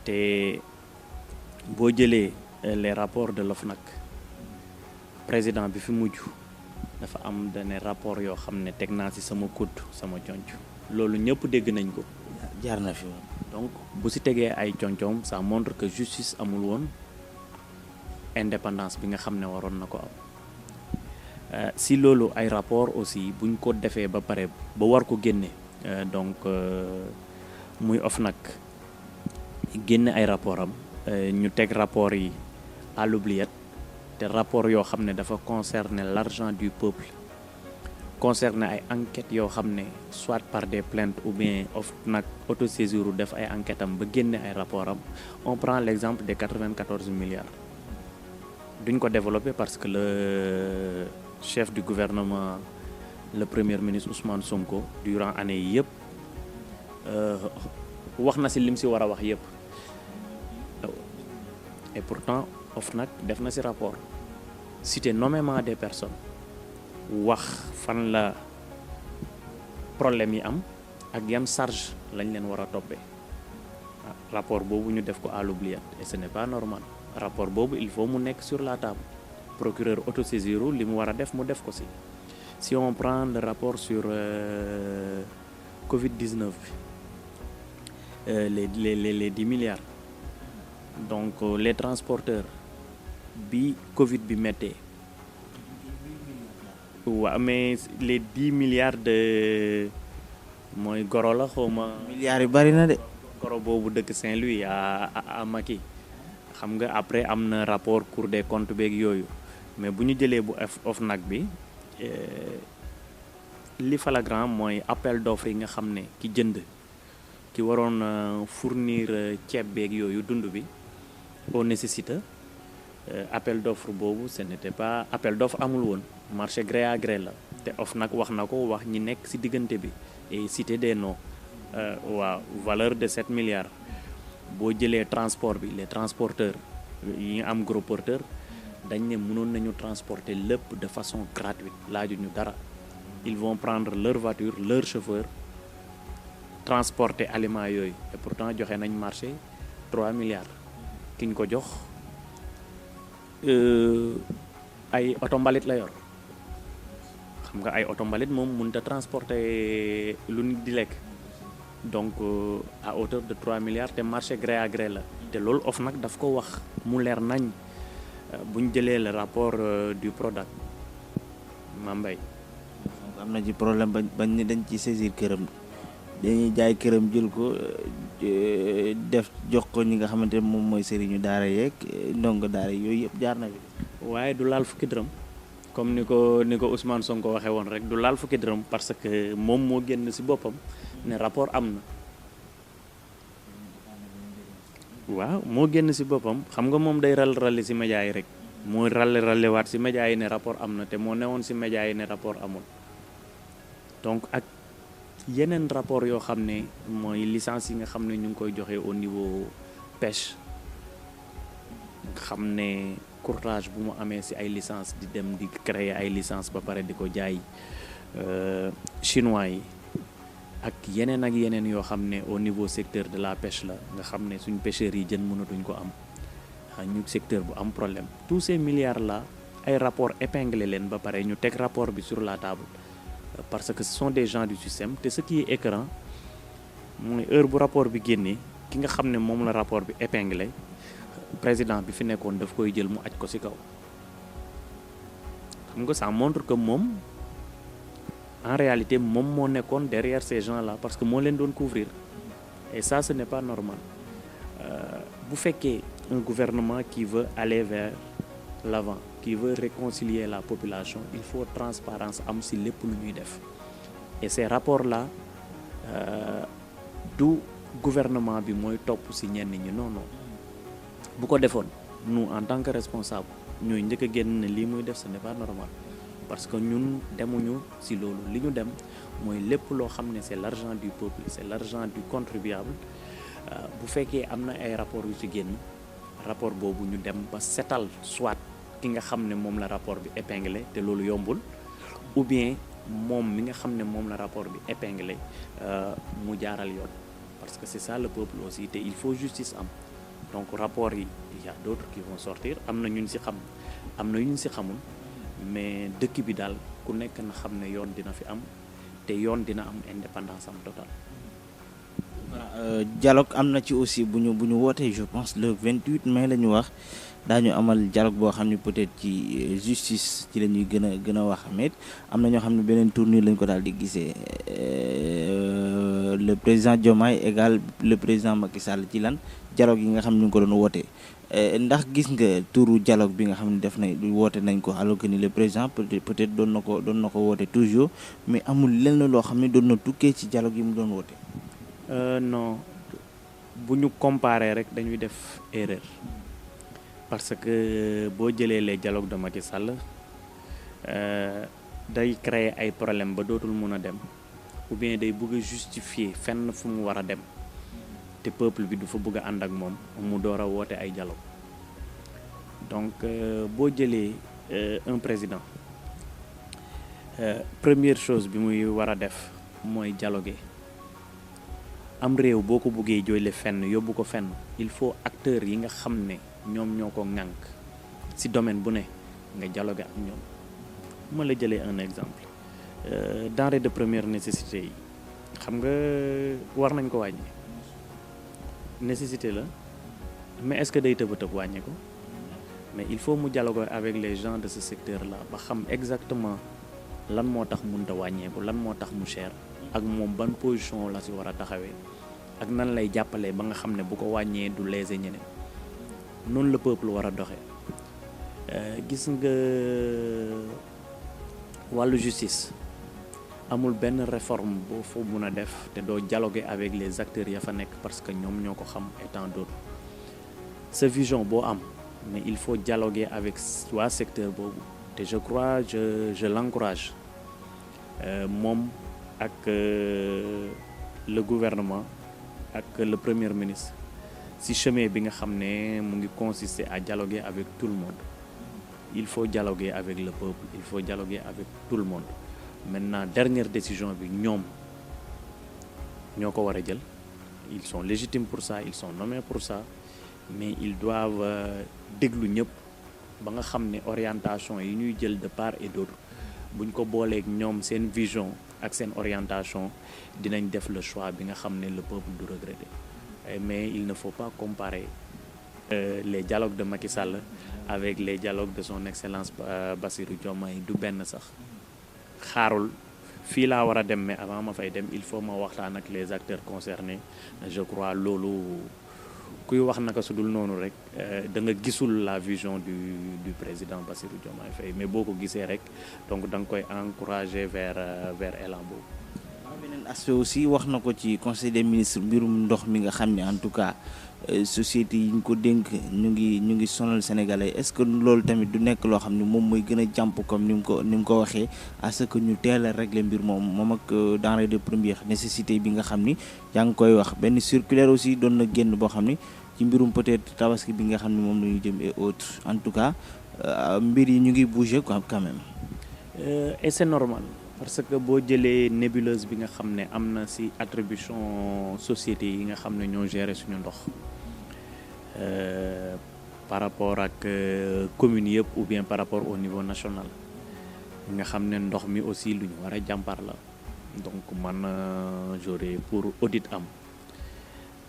te boo jëlee les rapports de l'OFNAC président bi fi mujj dafa am dane rapport yoo xam ne teg naa ci sama kudd sama conc loolu ñëpp dégg nañ ko. jaar na fi woon. donc bu ci tegee ay concoom ça montre que justice amul woon indépendance bi nga xam ne waroon na ko am si loolu ay rapport aussi buñ ko defee ba pare ba war ko génne donc muy OFNAC génne ay rapport am ñu teg rapport yi à l'oubliette te rapport yoo xam ne dafa concerner l'argent du peuple concerner ay enquêtes yoo xam ne soit par des plaintes ou bien OFNAC autosaisir def ay enquêtes am ba génne ay rapport am on prend l'exemple des 94 milliards duñ ko développer parce que le chef du gouvernement le premier ministre Ousmane Sonko durant année yi yëpp wax na ci lim ci war a wax yëpp et pourtant OFNAC def na ci rapport cité nommément des personnes wax fan la problème yi am ak yan charge lañ leen war a toppee rapport boobu ñu def ko à l'oubliette et ce n'est pas normal rapport boobu il faut mu nekk sur la table procureur autosaisiru li mu war a def mu def ko ci si on prend le rapport sur Covid-19 les 10 milliards donc les transporteurs bi Covid bi méttee waaw mais les 10 milliards de mooy goro la xawma milliards yu bari na de. goro boobu dëkk Saint-Louis à Macky xam nga après am na rapport Cour des comptes beeg yooyu mais bu ñu jëlee bu OFNAC bi li flagrant mooy appel d'offre yi nga xam ne ki jënd ki waroon fournir ceeb beeg yooyu dund bi au nécessité appel d'offre boobu ce n'était pas appel d'offre amul woon marché gré à gré la te OFNAC wax na ko wax ñi nekk ci diggante bi et citer des noms waaw valeur de 7 milliards boo jëlee transport bi les transporteurs yi am gros porteur dañ ne mënoon nañu transporter lépp de façon gratuite laajuñu dara ils vont prendre leur voiture leur chauffeur transporter aliments yooyu et pourtant joxe nañ marché 3 milliards ki ñu ko jox ay oto mbalit la yor xam nga ay oto mbalit moom mënut a transporter lu nit di lekk donc à hauteur de 3 milliards te marché gré à gré la te loolu OFNAC daf ko wax mu leer nañ bu ñu jëlee le rapport du Prodac Mambay am na ci problème bañ ni dañ ci saisir këram dañuy jaay këram jël ko def jox ko ñi nga xamante ne moom mooy sëriñu daara yeeg ndongo daara yooyu yëpp jaar na fi. waaye du laal fukki dërëm comme ni ko Ousmane Sonko waxee woon rek du laal fukki dërëm parce que moom moo génn ci boppam ne rapport am na waaw moo génn ci boppam xam nga moom day ralli ci média yi rek mooy ralliwaat ci média yi ne rapport am na te moo newoon ci média yi ne rapport amul donc ak yeneen rapport yoo xam ne mooy licence yi nga xam ne ñu ngi koy joxe au niveau pêche xam ne courtage bu mu amee ci ay licence di dem di créer ay licence ba pare di ko jaay chinois yi ak yeneen yoo xam ne au niveau secteur de la pêche la nga xam ne suñ pêcheurs yi jën mënatuñ ko am ñu secteur bu am problème tous ces milliards là ay rapport épinglé leen ba pare ñu teg rapport bi sur la table parce que ce sont des gens du système te ce qui est écœurant mooy heure bu rapport bi génnee ki nga xam ne moom la rapport bi épinglé président bi fi nekkoon daf koy jël mu aj ko ci kaw xam nga ça montre que moom en réalité moom moo nekkoon derrière ces gens là parce que moo leen doon couvrir et ça ce n'est pas normal bu fekkee un gouvernement qui veut aller vers l'avant qui veut réconcilier la population il faut transparence am ci lépp lu ñuy def et ces rapports là du gouvernement bi mooy topp ci ñenn ñi non bu ko defoon nous en tant que responsable ñooy njëkk a génn ne lii muy def ce n'est pas normal parce que ñun demuñu ci loolu li ñu dem mooy lépp loo xam ne c'est l'argent du peuple c'est l'argent du contribuable bu fekkee am na ay rapport yu ci génn rapport boobu ñu dem ba setal soit ki nga xam ne moom la rapport bi épinglé te loolu yombul ou bien moom mi nga xam ne moom la rapport bi épinglé mu jaaral yoon parce que c'est ça le peuple aussi te il faut justice am donc rapport yi il y a d'autres qui vont sortir am na ñun ci xam am na ñu ci xamul mais dëkk bi daal ku nekk na xam ne yoon dina fi am te yoon dina am indépendance am total. Dialogue am na ci aussi bu ñu wootee je pense le 28 mai la ñu wax daañu amal dialogue boo xam ne peut-être ci justice ci la ñuy gën a wax mais am na ñoo xam ne beneen tournure lañ ko daal di gisee le président Diomaye égal le président Macky Sall ci lan dialogue yi nga xam ne ñu ngi ko doon wootee ndax gis nga turu dialogue bi nga xam ne def na woote nañ ko alors que ni le président peut-être doon na ko woote toujours mais amul lenn loo xam ne doon na tukkee ci dialogue yi mu doon woote. Non bu ñu comparer rek dañuy def erreur parce que boo jëlee les dialogues de Macky Sall day créer ay problème ba dootul mun a dem ou bien day bëgg a justifier fenn fu mu war a dem te peuple bi du fa bëgg a ànd ak moom mu door a woote ay dialogue donc boo jëlee un président première chose bi muy war a def mooy dialoguer. am réew boo ko buggee jooyle fenn yóbbu ko fenn il faut acteurs yi nga xam ne ñoom ñoo ko ŋànk ci domaine bu ne nga dialoguer ak ñoom ma la jëlee un exemple denrées de première nécessité yi xam nga war nañ ko wàññi nécessité la mais est-ce que day tëb a tëb wàññi ko mais il faut mu dialoguer avec les gens de ce secteur là ba xam exactement lan moo tax mënut a wàññeeku lan moo tax mu cher ak moom ban position la ci war a taxawee ak nan lay jàppalee ba nga xam ne bu ko wàññee du léser ñeneen noonu la peuple war a doxee gis nga wàllu justice amul benn réforme boo fa mun a def te doo dialoguer avec les acteurs ya fa nekk parce que ñoom ñoo ko xam et tant d'autres sa vision boo am mais il faut dialoguer avec waa secteur boobu te je crois je l'encourage moom ak le gouvernement ak le premier ministre ci chemin bi nga xam ne mu ngi consister à dialoguer avec tout le monde il faut dialoguer avec le peuple il faut dialoguer avec tout le monde maintenant dernière décision bi ñoom ñoo ko war a jël ils sont légitimes pour ça ils sont nommés pour ça mais ils doivent déglu ñëpp ba nga xam ne orientation yi ñuy jël de part et d'autre buñ ko booleeg ñoom seen vision ak seen orientation dinañ def le choix bi nga xam ne le peuple du regretter mais il ne faut pas comparer les dialogues de Macky Sall avec les dialogues de son excellence Bassirou Diomaye du benn sax xaarul fii laa war a dem mais avant ma fay dem il faut ma waxtaan ak les acteurs concernés je crois loolu kuy wax naka su dul noonu rek da nga gisul la vision du président Bassirou Diomaye Faye mais boo ko gisee rek donc da nga koy encourager vers élan boobu. beneen aspect aussi wax na ko ci conseil des ministres mbirum ndox mi nga xam ne en tout cas société yi ñu ko dénk ñu ngi sonal sénégalais est-ce que loolu tamit du nekk loo xam ne moom mooy gën a jàmp comme ni mu ko waxee à ce que ñu teel a régler mbir moom ak denrée de première nécessité bi nga xam ni yaa ngi koy wax benn circulaire aussi doon na génn boo xam ni ci mbirum peut-être tabaski bi nga xam ne moom la ñu jëm et autres en tout cas mbir yi ñu ngi bouger quoi quand même. Et c'est normal parce que boo jëlee nébuleuse bi nga xam ne am na ci attribution société yi nga xam ne ñoo gérer suñu ndox par rapport ak communes yëpp ou bien par rapport au niveau national nga xam ne ndox mi aussi lu ñu war a jàmpar la donc man j'aurais pour audit am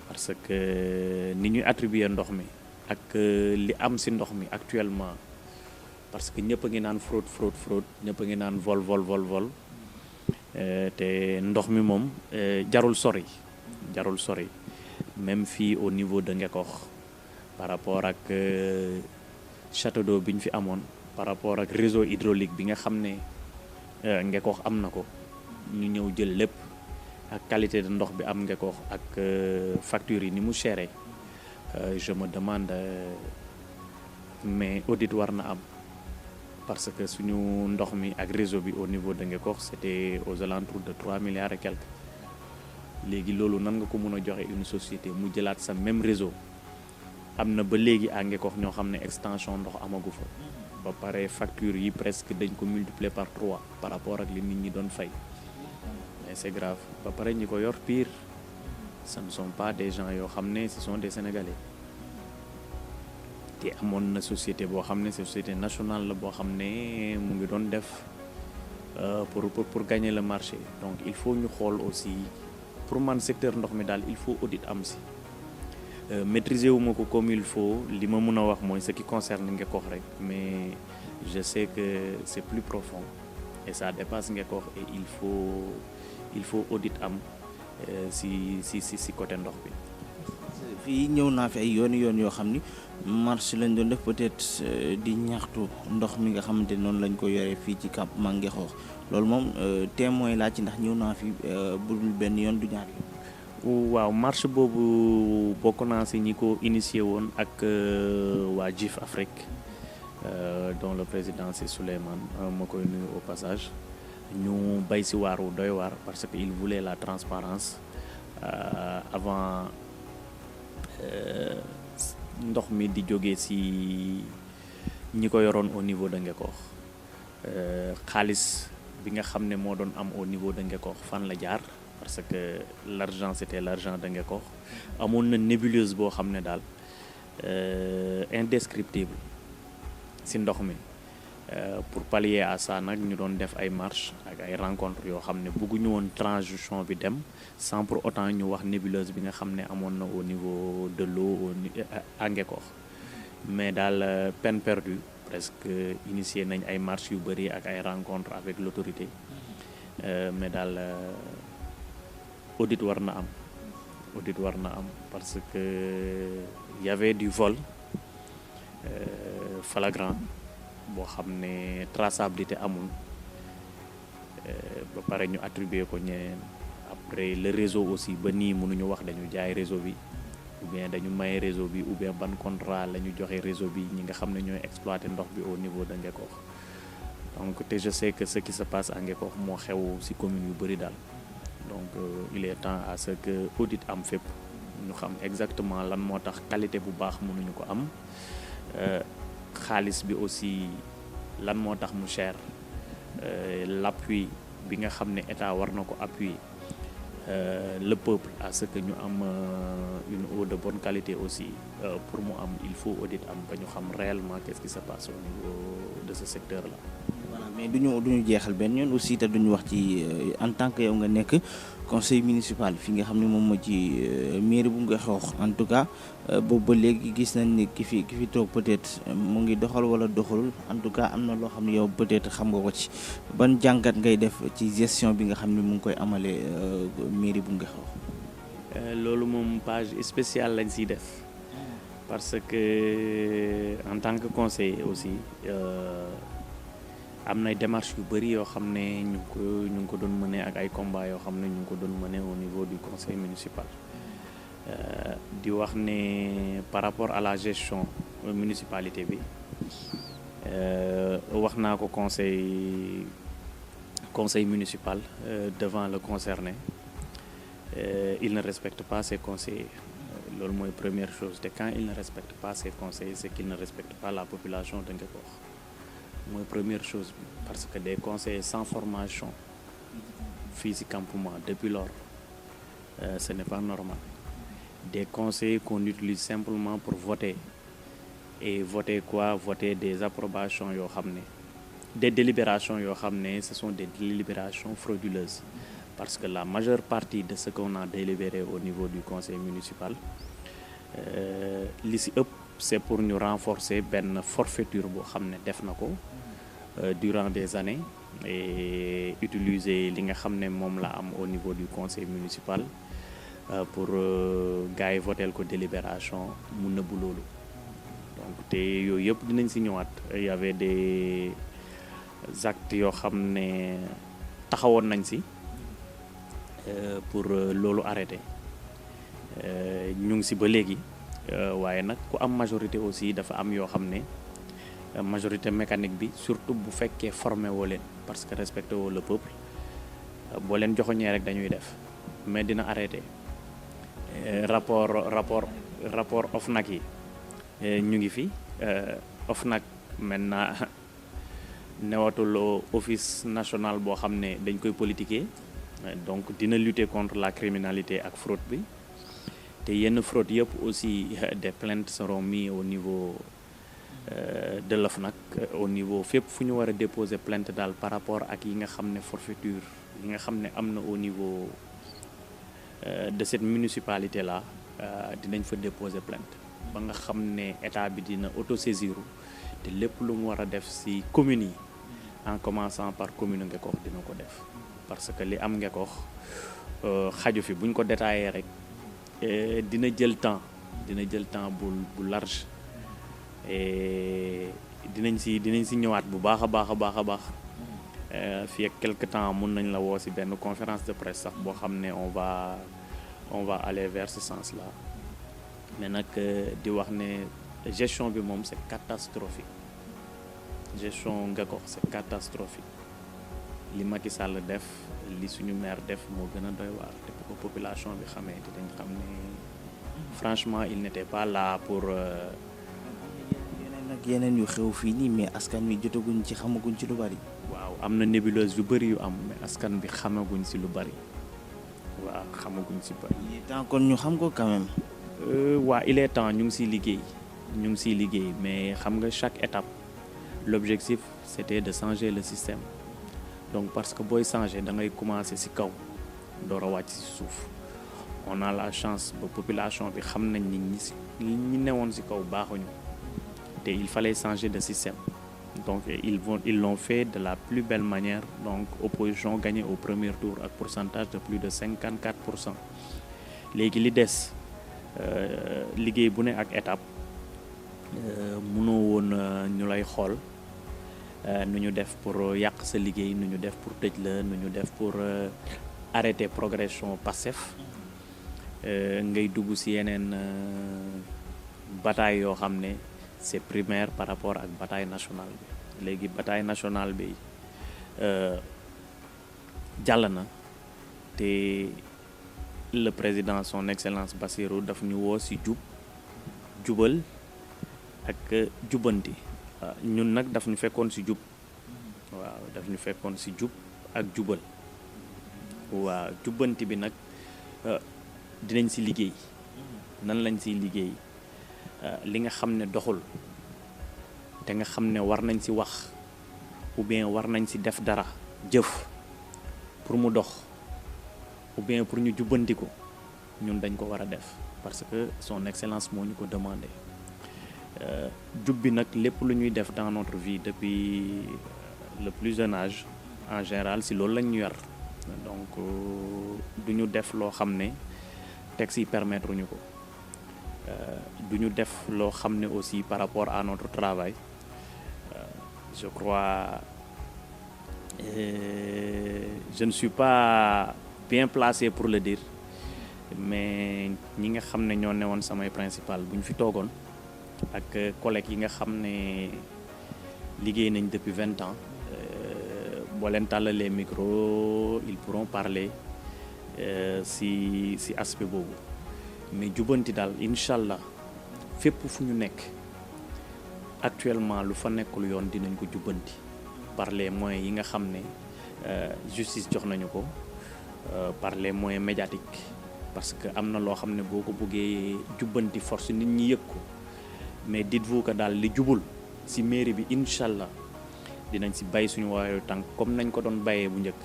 parce que ni ñuy attribuer ndox mi ak li am ci ndox mi actuellement parce que ñëpp a ngi naan fraude ñëpp a ngi naan vol te ndox mi moom jarul sori même fii au niveau de Ngekoox par rapport ak château d'eau bi ñu fi amoon par rapport ak réseau hydraulique bi nga xam ne Ngekoox am na ko ñu ñëw jël lépp ak qualité de ndox bi am Ngekoox ak facture yi ni mu chéré je me demande mais audit war na am parce que suñu ndox mi ak réseau bi au niveau de Ngekoox c'était aux alentours de 3 milliards et quelques léegi loolu nan nga ko mën a joxe une société mu jëlaat sa même réseau am na ba léegi à Ngekoox ñoo xam ne extension ndox amagu fa ba pare facture yi presque dañ ko multiplier par 3 par rapport ak li nit ñi doon fay mais c'est grave ba pare ñi ko yor pire ce ne sont pas des gens yoo xam ne ce sont des Sénégalais te amoon na société boo xam ne société nationale la boo xam ne mu ngi doon def pour gagner le marché. Donc il faut ñu xool aussi pour man secteur ndox mi daal il faut audit am si maîtriser wu ma ko comme il faut li ma mën a wax mooy ce qui concerne Ngekoox rek, mais je sais que c'est plus profond et ça dépasse Ngekoox et il faut audit am si côté ndox bi. fii ñëw naa fi ay yoon yoo xam ni marche lañ doon def peut-être di ñaxtu ndox mi nga xamante noonu lañ ko yoree fii ci campement Ngekoox loolu moom témoin laa ci ndax ñëw naa fi budul benn yoon du ñaar yoon. waaw marche boobu bokk naa si ñi ko initié woon ak waa GIF Afrique dont le président c'est Souleymane ma koy nuyu au passage ñu bay si waaru doy waar parce que il voulait la transparence avant ndox mi di jógee si ñi ko yoroon au niveau de Ngekoox xaalis bi nga xam ne moo doon am au niveau de Ngekoox fan la jaar parce que l'argent c'était l'argent de Ngekoox amoon na nébuleuse boo xam ne daal indescriptible si ndox mi pour pallier à ça nag ñu doon def ay marches ak ay rencontres yoo xam ne bëgguñu woon transition bi dem sans pour autant ñu wax nébuleuse bi nga xam ne amoon na au niveau de l'eau à Ngekoox mais daal peine perdue presque initié nañ ay marches yu bëri ak ay rencontres avec l'autorité mais daal audit war na am parce que y avait du vol flagrant boo xam ne traçabilité amul ba pare ñu attribuer ko ñeneen après le réseau aussi ba nii mënuñu wax dañu jaay réseau bi ou bien dañu maye réseau bi ou bien ban contrat la ñu joxe réseau bi ñi nga xam ne ñooy exploiter ndox bi au niveau de Ngekoox donc te je sais que ce qui se passe à Ngekoox moo xew ci commune yu bëri daal donc il est temps à ce que audit am fépp ñu xam exactement lan moo tax qualité bu baax mënuñu ko am xaalis bi aussi lan moo tax mu cher l'appui bi nga xam ne état war na ko appuyer le peuple à ce que ñu am une eau de bonne qualité aussi pour mu am il faut audit am ba ñu xam réellement qu'est-ce qui se passe au niveau de ce secteur là. Voilà, mais duñu jeexal benn yoon aussi te duñu wax ci en tant que yow nga nekk conseil municipal fi nga xam ne moom moo ci mairie bu Ngekoox en tout cas boobu ba léegi gis nañ ni ki fi toog peut-être mu ngi doxal wala doxalul en tout cas am na loo xam ne yow peut-être xam nga ko ci ban jàngat ngay def ci gestion bi nga xam ne mu ngi koy amalee mairie bu Ngekoox. loolu moom page spéciale lañ siy def parce que en tant que conseiller aussi am na démarches yu bëri yoo xam ne ñu ngi ko doon mëne ak ay combats yoo xam ne ñu ngi ko doon mëne au niveau du conseil municipal di wax ne par rapport à la gestion municipalité bi wax naa ko conseil municipal devant le concerné il ne respecte pas ses conseillers loolu mooy première chose te quand il ne respecte pas ses conseillers c'est qu'il ne respecte pas la population de Ngekoox mooy première chose parce que des conseillers sans formation fii ci campement depuis lors ce n'est pas normal des conseillers qu'on utilise simplement pour voter et voter des approbations yoo xam ne des délibérations yoo xam ne ce sont des délibérations frauduleuses parce que la majeure partie de ce qu'on a délibéré au niveau du conseil municipal li ci ëpp c'est pour ñu renforcer benn forfaiture boo xam ne def na ko durant des années et utiliser li nga xam ne moom la am au niveau du conseil municipal pour gars yi votel ko délibération mu nëbbu loolu donc te yooyu yëpp dinañ ci ñëwaat il y avait des actes yoo xam ne taxawoon nañ ci pour loolu arrêter ñu ngi ci ba léegi waaye nag ku am majorité aussi dafa am yoo xam ne majorité mécanique bi surtout bu fekkee formé woo leen parce que respecté woo le peuple boo leen joxoñee rek dañuy def mais dina arrêter rapport OFNAC yi ñu ngi fi OFNAC maintenant newatul office national boo xam ne dañ koy politiquer donc dina lutter contre la criminalité ak fraude bi te yenn fraude yëpp aussi des plaintes seront mises au niveau de l'OFNAC au niveau fépp fu ñu war a déposer plainte daal par rapport ak yi nga xam ne forfaiture yi nga xam ne am na au niveau de cette municipalité là dinañ fa déposer plainte ba nga xam ne état bi dina autosaisir te lépp lu mu war a def ci communes yi en commençant par commune Ngekoox dina ko def parce que li am Ngekoox xaju fi buñ ko détaillé rek dina jël temps bu large et dinañ ci ñëwaat bu baax a baax fii ak quelque temps mun nañ la woo ci benn conférence de presse sax boo xam ne on va aller vers ce sens là mais nag di wax ne gestion bi moom c'est catastrophique gestion Ngekoox c'est catastrophique li Macky Sall def li suñu maire def moo gën a doy waar te bu ko population bi xamee te dañ xam ne franchement il n'était pas là pour nag yeneen yu xew fii nii mais askan wi jotaguñ ci xamaguñ ci lu bari. waaw am na nébuleuse yu bari yu am mais askan bi xamaguñ ci lu bari waaw xamaguñ ci bari. il est temps kon ñu xam ko quand même. waaw il est temps ñu ngi ciy liggéey mais xam nga chaque étape l'objectif c'était de changer le système donc parce que booy changer da ngay commencer ci kaw door a wàcc ci suuf on a la chance ba population bi xam nañ ni ñi newoon ci kaw baaxuñu. te il fallait changer de système donc ils l'ont fait de la plus belle manière donc opposition gagnée au premier tour ak pourcentage de plus de 54%. léegi li des liggéey bu ne ak étape mënoo woon ñu lay xool nu ñu def pour yàq sa liggéey nu ñu def pour tëj la nu ñu def pour arrêter progression Pastef ngay dugg ci yeneen bataille yoo xam ne c'est primaire par rapport ak bataille nationale bi léegi bataille nationale bi jàll na te le président son excellence Bassirou daf ñu woo ci jubal ak jubbanti ñun nag daf ñu fekkoon ci jub waaw daf ñu fekkoon ci jub ak jubal waaw jubbanti bi nag dinañ ci liggéey nan lañ ciy liggéey li nga xam ne doxul te nga xam ne war nañ ci wax ou bien war nañ ci def dara jëf pour mu dox ou bien pour ñu jubbanti ko ñun dañ ko war a def parce que son excellence moo ñu ko demandé jub bi nag lépp lu ñuy def dans notre vie depuis le plus jeune âge en général ci loolu lañ ñu yar donc du ñu def loo xam ne texte yi permettre ñu ko du ñu def loo xam ne aussi par rapport à notre travail je crois je ne suis pas bien placé pour le dire mais ñi nga xam ne ñoo newoon samay principal bu ñu fi toogoon ak collègues yi nga xam ne liggéey nañ depuis 20 ans boo leen tàllalee micro ils pourront parler ci aspect boobu mais jubbanti daal incha allah fépp fu ñu nekk actuellement lu fa nekkul yoon dinañ ko jubbanti par les moyens yi nga xam ne justice jox nañu ko par les moyens médiatiques parce que am na loo xam ne boo ko bëggee jubbanti force nit ñi yëg ko mais dites-vous que daal li jubul ci mairie bi incha allah dinañ ci bay suñu waayu tànk comme nañ ko doon bayee bu njëkk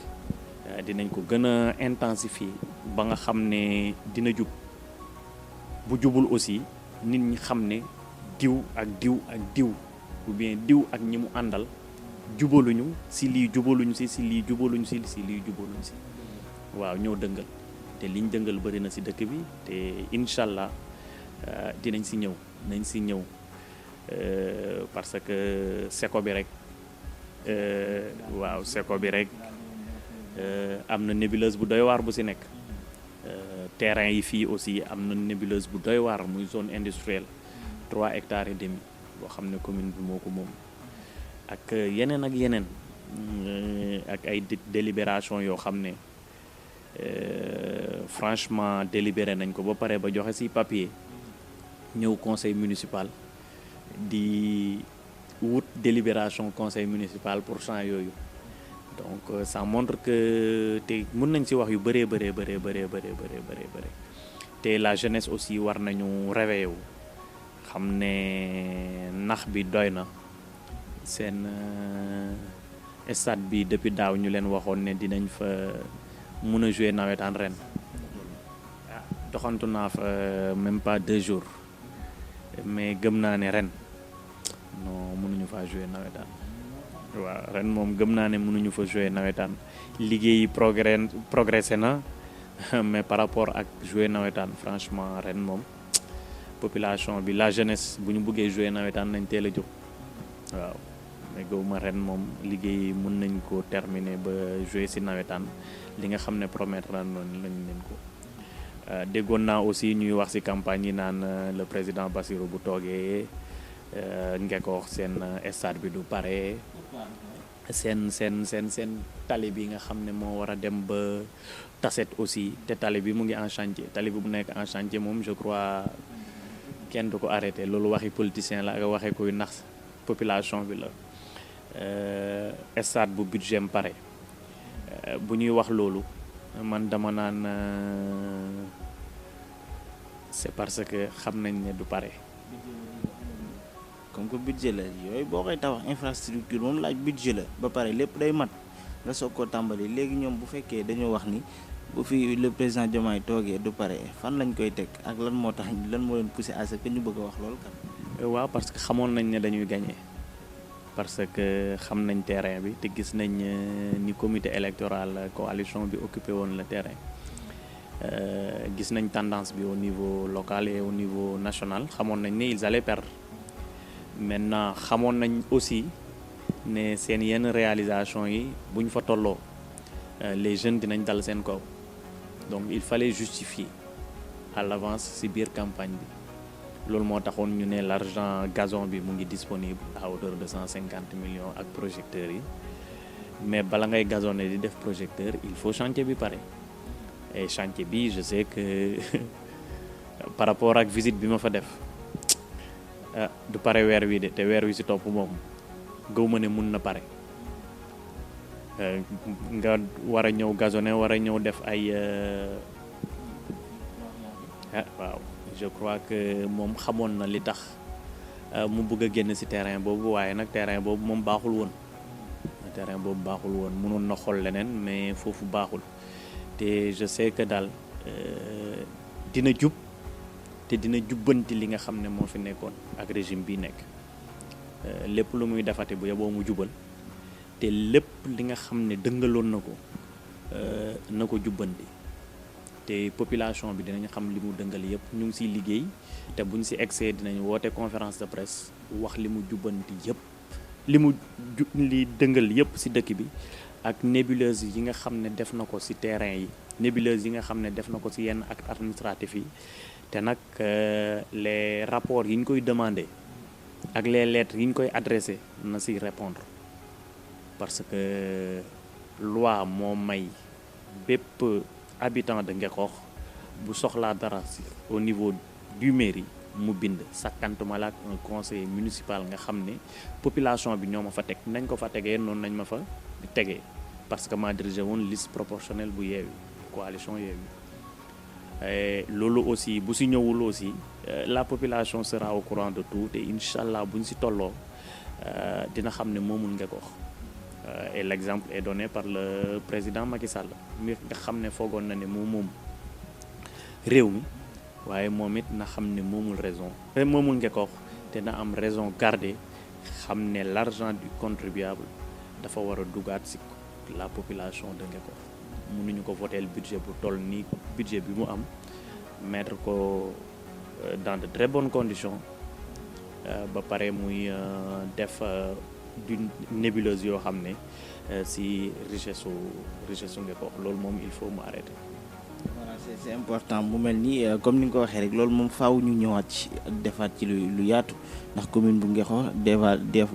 dinañ ko gën a intensifier ba nga xam ne dina jub bu jubul aussi nit ñi xam ne diw ak diw ak diw ou bien diw ak ñi mu àndal jubaluñu ci lii jubaluñu ci lii jubaluñu ci lii jubaluñu ci waaw ñoo dëngal te liñ dëngal bari na ci dëkk bi te incha allah dinañ ci ñëw parce que seko bi rek waaw seko bi rek am na nébuleuse bu doy waar bu ci nekk terrain yi fii aussi am na nébuleuse bu doy waar muy zone industrielle 3 hectares et demi boo xam ne commune bi moo ko moom ak yeneen ak ay délibération yoo xam ne franchement délibéré nañ ko ba pare ba joxe ci papier ñëw conseil municipal di wut délibération conseil municipal pour champ yooyu donc ça montre que te mën nañ ci wax yu bëree te la jeunesse aussi war nañu réveiller wu xam ne nax bi doy na. Seen stade bi depuis daaw ñu leen waxoon ne dinañ fa mun a jouer nawetaan ren doxantu naa fa même pas 2 jours mais gëm naa ne ren non mënuñu fa jouer nawetaan waaw ren moom gëm naa ne mënuñu fa jouer nawetaan liggéey progressé na mais par rapport ak jouer nawetaan franchement ren moom population bi la jeunesse bu ñu bëggee jouer nawetaan nañ teel a jóg waaw mais gëwuma ren moom liggéey mën nañ ko terminer ba jouer ci nawetaan li nga xam ne promettre la noonu lañ leen ko déggoon naa aussi ñuy wax ci campagne yi naan le président Bassirou bu toogee Ngekoox seen stade bi du pare seen tali bi nga xam ne moo war a dem ba Tasset aussi te tali bi mu ngi en chantier tali bi bu nekk en chantier moom je crois kenn du ko arrêté loolu waxi politicien la ak waxee koy nax population bi la stade bu budget am pare bu ñuy wax loolu man dama naan c'est parce que xam nañ ne du pare. comme que budget la yooyu boo koy tabax infrastructure moom laaj budget la ba pare lépp day mat nga soog koo tàmbali léegi ñoom bu fekkee dañoo wax ni bu fi le président Diomaye toogee du pare fan lañ koy teg ak lan moo tax lan moo leen poussé à ce que ñu bëgg a wax loolu kan. waaw parce que xamoon nañ ne dañuy gagner parce que xam nañ terrain bi te gis nañ ni comité électoral coalition bi occupé woon le terrain gis nañ tendance bi au niveau local et au niveau national xamoon nañ ne ils allaient perdre maintenant xamoon nañ aussi ne seen yenn réalisation yi bu ñu fa tolloo les jeunes dinañ dal seen kaw donc il fallait justifier à l'avance ci biir campagne bi loolu moo taxoon ñu ne l'argent gazon bi mu ngi disponible à hauteur de 150 millions ak projecteurs yi mais bala ngay gazonner di def projecteur il faut chantier bi pare et chantier bi je sais que par rapport ak visite bi ma fa def du pare weer wi de te weer wi ci topp moom gëw ma ne mun na pare nga war a ñëw gazonner war a ñëw def ay waaw je crois que moom xamoon na li tax mu bëgg a génn ci terrain boobu waaye nag terrain boobu moom baaxul woon mënoon na xool leneen mais foofu baaxul te je sais que daal dina jub te dina jubbanti li nga xam ne moo fi nekkoon ak régime bi nekk lépp lu muy defati bu yeboo mu jubal te lépp li nga xam ne dëngaloon na ko jubbanti te population bi dinañ xam li mu dëngal yëpp ñu ngi ciy liggéey te buñ ci excès dinañ woote conférence de presse wax li mu jubbanti yëpp li dëngal yëpp ci dëkk bi ak nébuleuse yi nga xam ne def na ko ci terrain yi nébuleuse yi nga xam ne def na ko ci yenn actes administratifs yi te nag les rapports yi ñu koy demander ak les lettres yi ñu koy adressé na ci répondre parce que loi moo may bépp habitant de Ngekoox bu soxlaa dara ci au niveau du mairie mu bind sakkantuma la ak un conseil municipal nga xam ne population bi ñoo ma fa teg nañ ko fa tegee noonu nañ ma fa tegee parce que maa dirigé woon liste proportionnelle bu Yewwi coalition Yewwi loolu aussi bu ci ñëwul aussi la population sera au courant de tout te incha allah buñ ci tolloo dina xam ne moomul Ngekoox et l'exemple est donné par le président Macky Sall mi nga xam ne foogoon na ne moom réew mi waaye moom it na xam ne moomul Ngekoox te na am raison garder xam ne l'argent du contribuable dafa war a dugaat ci la population de Ngekoox mënuñu ko voter budget bu toll nii budget bi mu am mettre ko dans de très bonnes conditions ba pare muy def du nébuleuse yoo xam ne ci richesse su Ngekoox loolu moom il faut mu arrêter. voilà c'est important mu mel ni comme ni nga ko waxee rek loolu moom faaw ñu ñëwaat ci defaat ci lu yaatu ndax commune bu Ngekoox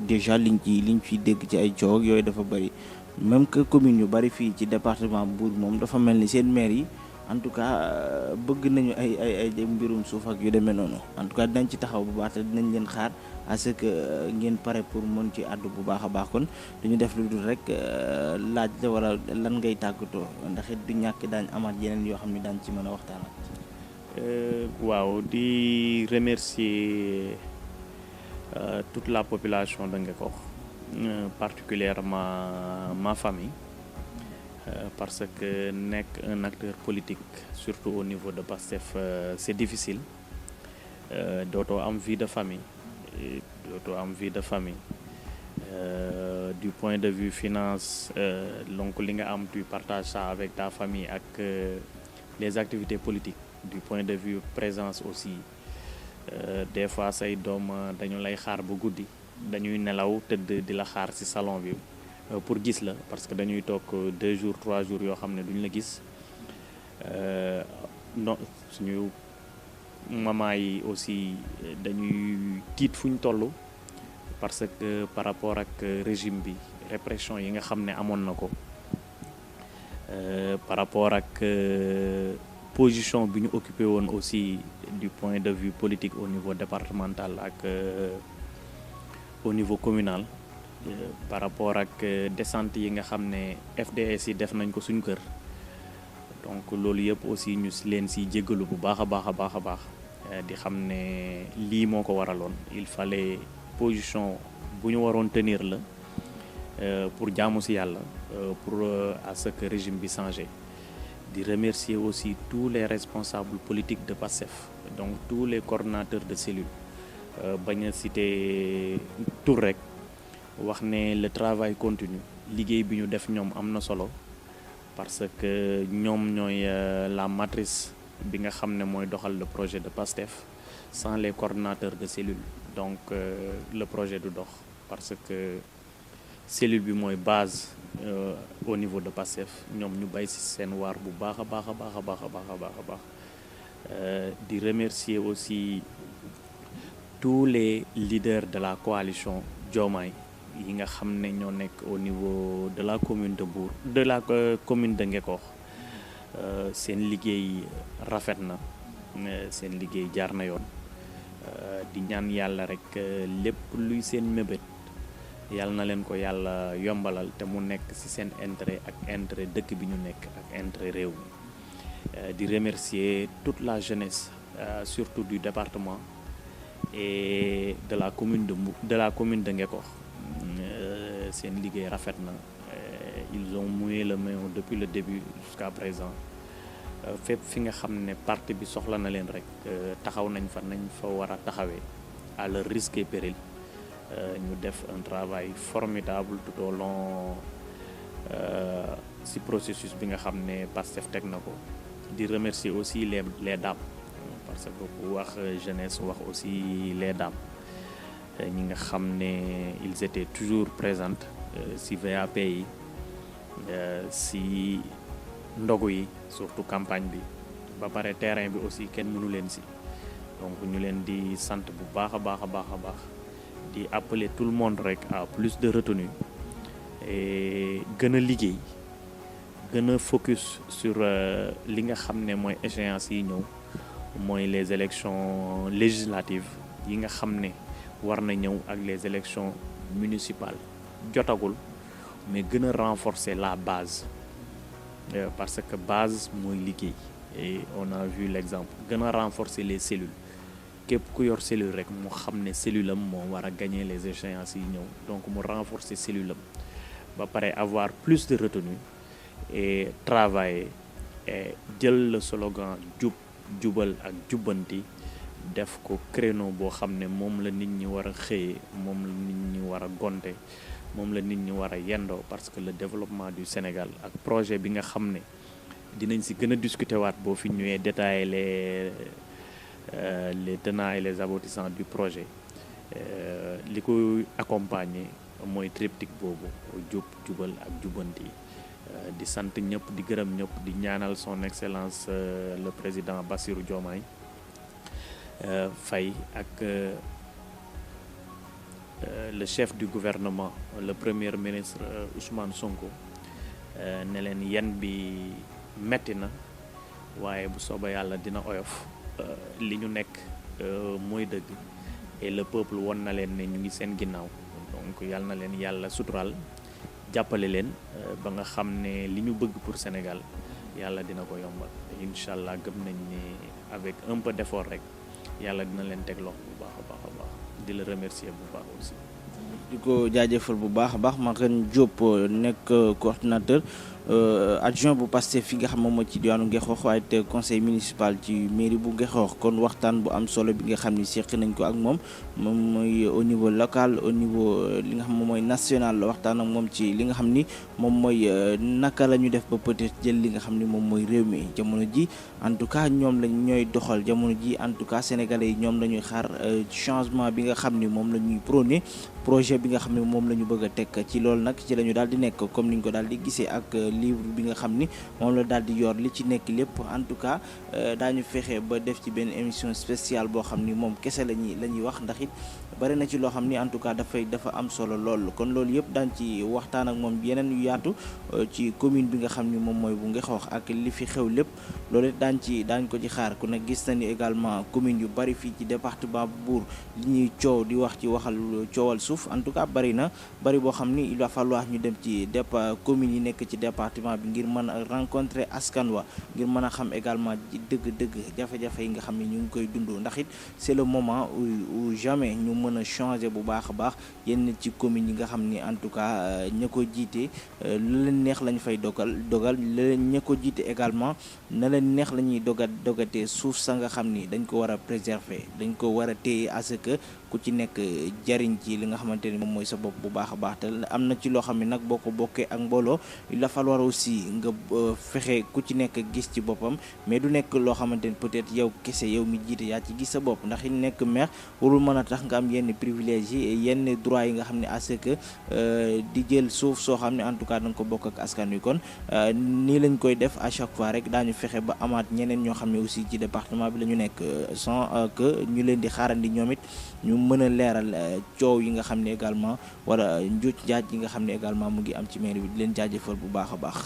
déjà liñ fi dégg ci ay coow ak yooyu dafa bari même que commune yu bari fii ci département Mbour moom dafa mel ni seen maire yi en tout cas bëgg nañu ay mbirum suuf ak yu demee noonu en tout cas dinañ ci taxaw bu baax te dinañ leen xaar à ce que ngeen pare pour mën ci àddu bu baax a baax kon duñu def lu dul rek laaj la wala lan ngay tàggatoo ndax it du ñàkk daañ amaat yeneen yoo xam ne daañ ci mën a waxtaan. waaw di remercier toute la population de Ngekokh, particulièrement ma famille, parce que nekk un acteur politique surtout au niveau de Pastef c'est difficile. Dootoo am vie de famille dootoo am vie de famille du point de vue finance, donc li nga am tu partages ça avec ta famille ak les activités politiques. Du point de vue présence aussi, des fois say doom dañu lay xaar ba guddi, dañuy nelaw tëdd di la xaar ci salon bi pour gis la, parce que dañuy toog 2 jours 3 jours yoo xam ne duñ la gis. non suñu maman yi aussi dañuy tiit fu ñu toll, parce que par rapport ak régime bi répression yi nga xam ne amoon na ko, par rapport ak position bi ñu occupé woon aussi du point de vue politique au niveau départemental ak au niveau communal, par rapport ak descente yi nga xam ne FDS yi def nañ ko suñu kër. Donc loolu yëpp aussi ñu leen si jéggalu bu baax a baax a baax a baax, di xam ne lii moo ko waraloon. Il fallait position bu ñu waroon tenir la pour jaamu si yàlla, pour à ce que régime bi changé. Di remercier aussi tous les responsables politiques de PASTEF, donc tous les coordonnateurs de cellules, bañ a citer tur rek, wax ne le travail continue. Liggéey bi ñu def ñoom am na solo, parce que ñoom ñooy la matrice bi nga xam ne mooy doxal le projet de PASTEF. Sans les coordonnateurs de cellules, donc le projet du dox, parce que cellule bi mooy base au niveau de PASTEF. ñoom ñu bay ci seen waar bu baax a baax a baax a baax a baax a baax a baax. Di remercier aussi tous les leaders de la coalition Diomaye yi nga xam ne ñoo nekk au niveau de la commune de Mbour, de la commune de Ngekokh. Seen liggéey rafet na, seen liggéey jaar na yoon. Di ñaan yàlla rek lépp luy seen mébét yàlla na leen ko yàlla yombalal, te mu nekk ci seen intérêt ak intérêt dëkk bi ñu nekk ak intérêt réew mi. Di remercier toute la jeunesse, surtout du département et de la commune de Ngekokh. Seen liggéey rafet na, ils ont mouillé le maillot depuis le début jusqu'à présent. Fépp fi nga xam ne parti bi soxla na leen rek taxaw nañ fa war a taxawee à leur risque et péril. Ñu def un travail formidable tout au long ci processus bi nga xam ne PASTEF teg na ko. Di remercier aussi les dames, parce que ku wax jeunesse wax aussi les dames, ñi nga xam ne ils étaient toujours présentes ci VAP yi, ci ndogu yi, surtout campagne bi, ba pare terrain bi aussi kenn mënu leen ci. Donc ñu leen di sant bu baax a baax a baax a baax, di appeler tout le monde rek à plus de retenue et gën a liggéey, gën a focus sur li nga xam ne mooy échéance yi ñëw, mooy les élections législatives yi nga xam ne war na ñëw ak les élections municipales. Jotagul, mais gën a renforcer la base, parce que base mooy liggéey, et on a vu l'exemple. Gën a renforcer les cellules, képp ku yor cellule rek mu xam ne cellule am moo war a gagner les échéances yi ñëw, donc mu renforcer cellule am, ba pare avoir plus de retenue et travailler et jël le slogan jub jubal ak jubbanti, def ko créneau boo xam ne moom la nit ñi war a xëyee, moom la nit ñi war a gonte, moom la nit ñi war a yendoo, parce que le développement du Sénégal ak projet bi nga xam ne dinañ ci gën a discuter waat boo fi ñëwee détailler les tenants et les aboutissants du projet. Li ko accompagner mooy triptyque boobu jub jubal ak jubbanti. Di sant ñëpp, di gërëm ñëpp, di ñaanal son excellence le président Bassirou Diomaye Faye ak le chef du gouvernement, le premier ministre Ousmane Sonko, ne leen yan bi metti na, waaye bu sooba yàlla dina oyof. Li ñu nekk mooy dëgg, et le peuple won na leen ne ñu ngi seen ginnaaw. Donc yàlla na leen yàlla sutural, jàppale leen ba nga xam ne li ñu bëgg pour Sénégal yàlla dina ko yombal incha allah gëm nañ ni avec un peu d'effort rek yàlla dina leen teg loxo bu baax a baax a baax di la remercier bu baax aussi. di ko jaajëfal bu baax a baax Makhane Diop nekk coordinateur adjoint bu Pastef fi nga xam moom moo ci diwaanu Ngexoox waaye te conseil municipal ci mairie bu Ngexoox kon waxtaan bu am solo bi nga xam ni seq nañ ko ak moom mooy au niveau local au niveau li nga xam moom mooy national waxtaan ak moom ci li nga xam ni moom mooy naka la ñu def ba peut-être jël li nga xam ni moom mooy réew mi jamono ji en tout cas ñoom lañ ñooy doxal jamono ji en tout cas sénégalais yi ñoom la ñuy xaar changement bi nga xam ni moom la ñuy prôné projet bi nga xam ne moom la ñu bëgg a teg ci loolu nag ci la ñu daal di nekk comme ni ñu ko daal di gisee ak livre bi nga xam ni moom la daal di yor li ci nekk lépp en tout cas daañu fexe ba def ci benn émission spéciale boo xam ni moom kese la ñuy wax ndax it bari na ci loo xam ni en tout cas dafa am solo lool kon loolu yëpp daañ ci waxtaan ak moom yeneen yu yaatu ci commune bi nga xam ni moom mooy bu Ngexoox ak li fi xew lépp loolu daañ ko ci xaar ku ne gis na ni également commune yu bari fii ci département bu Mbour li ñuy coow di wax ci coowal suuf en tout cas bari boo xam ni il va falloir ñu dem ci communes yi nekk ci département bi ngir mën a rencontrer askan wa ngir mën a xam également dëgg-dëgg jafe-jafe yi nga xam ne ñu ngi koy dund ndax it c'est le moment où jamais ñu mën a changer bu baax a baax yenn ci communes yi nga xam ni en tout cas ña ko jiite lu leen neex lañ fay dogal ña ko jiite également na leen neex la ñuy dogatee suuf sa nga xam ni dañ ko war a préserver dañ ko war a téye à ce que ku ci nekk jariñ ci li nga xamante ni moom mooy sa bopp bu baax a baax te am na ci loo xam ne nag boo ko bokkee ak mbooloo il va falloir aussi nga fexe ku ci nekk gis ci boppam mais du nekk loo xamante ni peut-être yow kese yow mi jiite yaa ci gis sa bopp ndax it nekk maire warul mën a tax nga am yenn privilèges yi yenn droits yi nga xam ne à ce que di jël suuf soo xam ne en tout cas da nga ko bokk ak askan wi kon nii lañ koy def à chaque fois rek daañu fexe ba amaat ñeneen ñoo xam ne aussi ci département bi la ñu nekk sans que ñu leen di xaarandi ñoom it ñu mën a leeral coow yi nga xam ne également wala njuuj njaaj yi nga xam ne également mu ngi am ci mairie bi di leen jaajëfal bu baax a baax